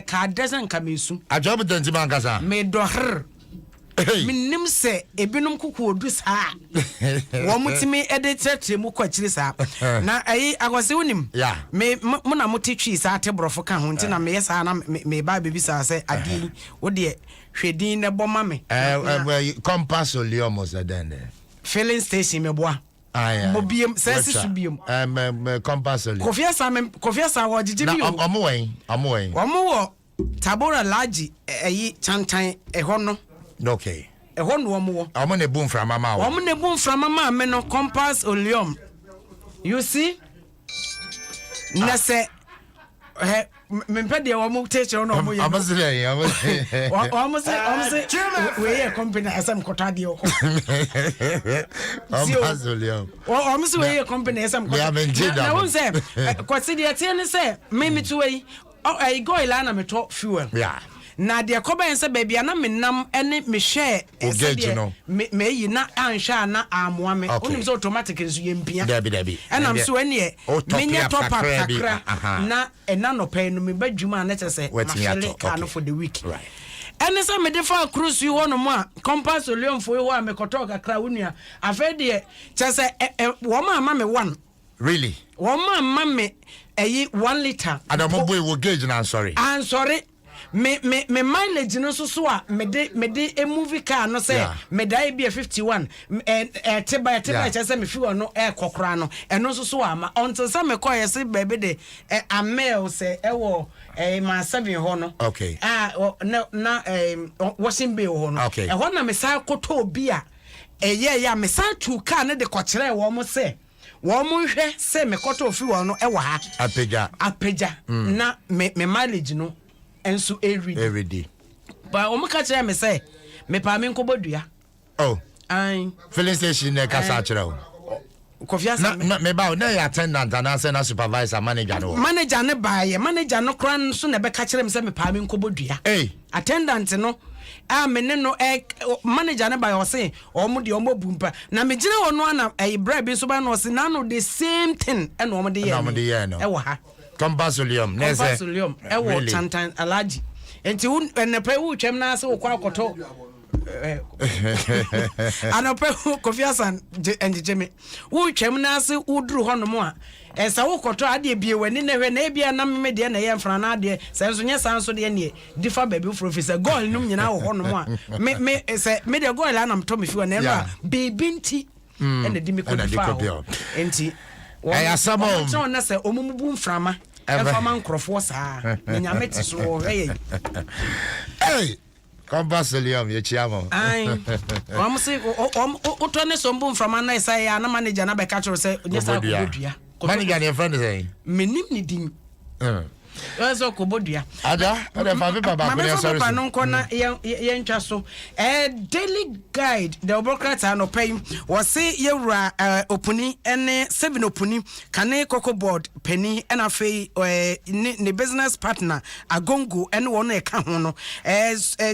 ka dezen kamesu ajob tanti mankasa me dohr minim se ebinum kuku odu saa wo mutimi editetre mu kwachiri saa na ayi agwase wonim me na mutetwi saa tebrofo ka ho nti na me yesa na me ba bebi saa se adi wo de hwedin ne boma me compass oliomos den filling station me boa mobiem sense subiem compass oli kofiasa wo jiji bi omo tabora laji ayi chantan eho no okay eho no omo omo ne boom from mama omo ne boom from mama me no compass olium you see na se me pede omo teacher no omo ye omo say we ye company asam kotade o compass olium omo say we ye company asam kotade na won say kwasidi atie ne say me to we I go ilana me to fuel na de koba nse bebia na menam ene me share me yi na ansha na amoa me onim so automatic nso yempia dabi enam so ene menya top up kakra na ena no pay no me badwuma na chese na shele ka no for the week right ene se me de fa cruise you wono mo a compass olium fo yo a me koto kakra wonua afa de chese wo ma me one really wo ma me 1 liter Adom boy wo gauge na sorry me mileage no so a me de a movie car no say me dai be 51 teba chese me fi no kokora no eno so ama until say me call say baby de a mail say wo ma 7 ho no okay na washing bay ho no ho na me say koto obi a ya me say tu car ne de kokere wo mo say wo mo hwe say me koto ofi wo no wa ha apeja na me mileage no enso every day ba o maka kire me say me pa me nkobodua filling station ne kasa kire o kofiasa me ba na ya attendant na say na supervisor manager ne ba ye manager no kran so na be ka kire me say me pa me nkobodua attendant no me no manager ne ba yo say o mo de o mo bumpa na me gina wono ana bribe so ba no say na no the same thing and o mo de ye no wa ha compass olium wo chantan alaji enti enepe wo twem na se wo kwa akoto anope kofiasan enjejeme wo twem na se uduru honom a esa wo koto ade bie wani na hwe na bia na me de na ye mfra na ade senso nye sanso de ne difa baby professor goal num nyina wo honom a me se me de goal anam to me fi na no baby nti ene di me ko difa enti I asamo so na se omumubu mframa efama nkrofo saa nyame ti so hwe compass olium ye chiamo am se o to ne so mbu mframa na isa ya na manager na be ka choro se nyesa ko bodua manager ne friend say menim ni din Eso ko bodua. Ada fa baba ko sorry. Mama no nkona ye ntwa so. Daily guide the Obokrata no pay was say yewura opuni ene 7 opuni kane koko board penny and afei ne business partner agongo ene wono e ka ho no.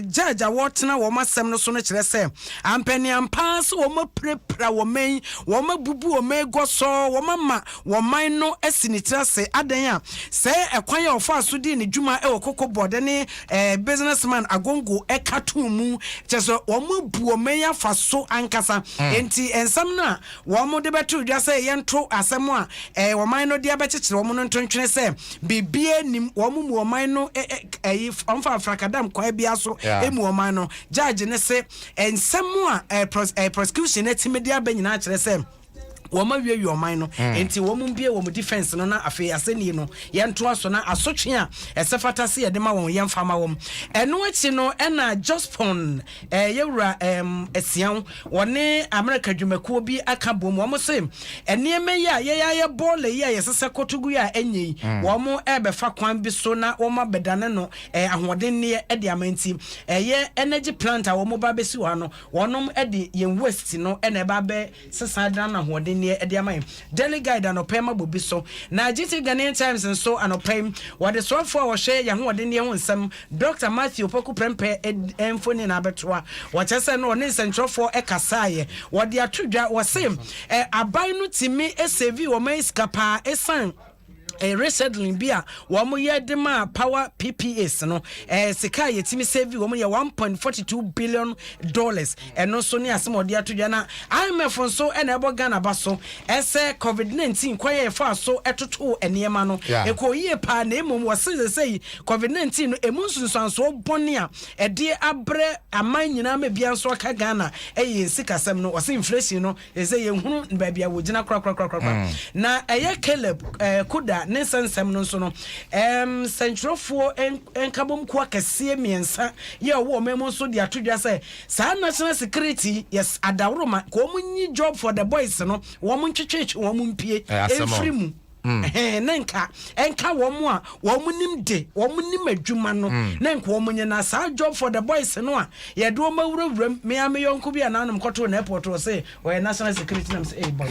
Judge awotena wo masem no so no kire se ampani ampas wo maprepra wo men wo mabubu wo mego so wo mama wo man no asinitira se adan a se ekwan of us who did Juma El Coco Board, any businessman Agongo Ekatumu, just a woman Buomea for so ankasa, and some na, one more debate just say Yantro as someone, a womano diabetes, woman and twenty say, be beer nim woman womano if on Fracadam Quabiaso, Emuomano, judge and say, and someone a prosecution at Media Benina say. Woma wie your mind no enti wom bie wom defense no na afi aseni no yento aso na asotwe a esefata se ye de ma won yemfa ma wom eno achi no na Jospon yewura esian wone America dwumakuo bi aka bom wom se eneme ya ye ball ye yesese kotugu ya enyi wom ebefa kwan bi so na wom abedane no ahoden ne e de amanti ye energy plant a wom ba besi wa no wonom e de yen waste no na ba be sesa dan na ahoden near Ediamai. Daily guide and opema bubiso. Na GT Ghanaian Times and so and opem. What the swap for share Yahu Adom 106.3 Dr. Matthew Poku Prempe Enfoni na Betua. What I said no ne central for Ekasaye. What the atruja was same. Abainu timi SAV or mais kapa esan. Recently bia womo ye de ma power PPAs no sika ye timi save womo ye $1.42 billion and no so ne asemo de atodwa na IMF so na ebo Ghana baso ese COVID-19 kwaye fa so etoto enema no ekoyie pa na emom wose sei COVID-19 no emunsunsanso bone a ede abre aman nyina ma bia so aka Ghana eye sikasem no wose inflation no eze ye hunu ba bia wo gina kra na eye Caleb kuda Nsem no so no centrofo enkabom kwa kase miensa ye wo memo so de atodwa say sa national security yes adawroma ko munyi job for the boys no wo mun twetwe wo mun pie efri mu nenka enka wo mu a wo munim de wo munim adwuma no nenka wo munye na sa job for the boys no a ye do mawurawuram me am yonko bia na anum koto na airport wo say we national security nam say hey boy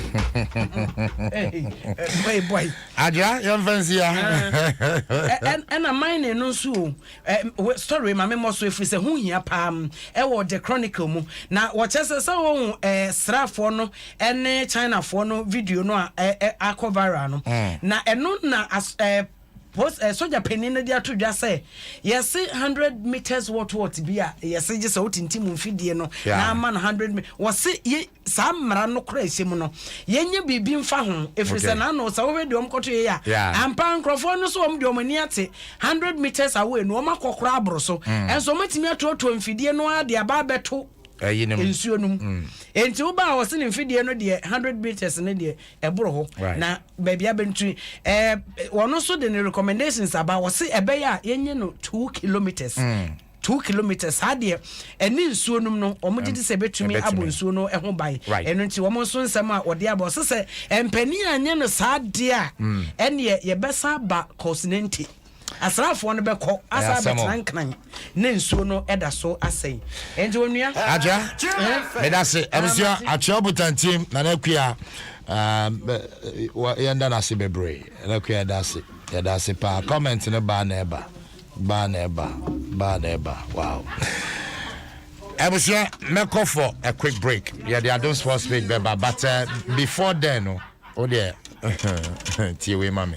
hey boy aja yon fancy and a mine no so story ma me mo so efri say hu hia pam e wo the chronicle mu na wo chese say wo srafo no ene China fo no video no a akoviral no na eno na post soldier penny no dia to just say yes 100 meters what bia yes just so tintim mfidie no na man 100 was sa mra no kra ehim no yenye bibi mfa ho efrise na no sa we de omkoto ye ya ampa nkrofo no so om de omani ate 100 meters away no makokora abro so enso matimi atoto mfidie no ade aba beto ensuo num enti wo ba wo se ne mfidie no de 100 meters ne de eboro ho na baby abentu wono so de recommendations aba wo se ebe ya yenye no 2 kilometers 2 kilometers hade eni nsuo num no omugidi se betumi abo nsuo no ho bai eno nti wo so nsem a wode aba so se empani anye no saade a ene ye besa ba continent asrafo no beko asa betran ne nsuo no eda so asai enti wonua aja me da se amsia achobutan team na nakua yenda na se bebre nakua da se pa comment no ba na eba wow amsia meko for a quick break yeah the Adom Sports Speak beba but before then oh dear tie we mame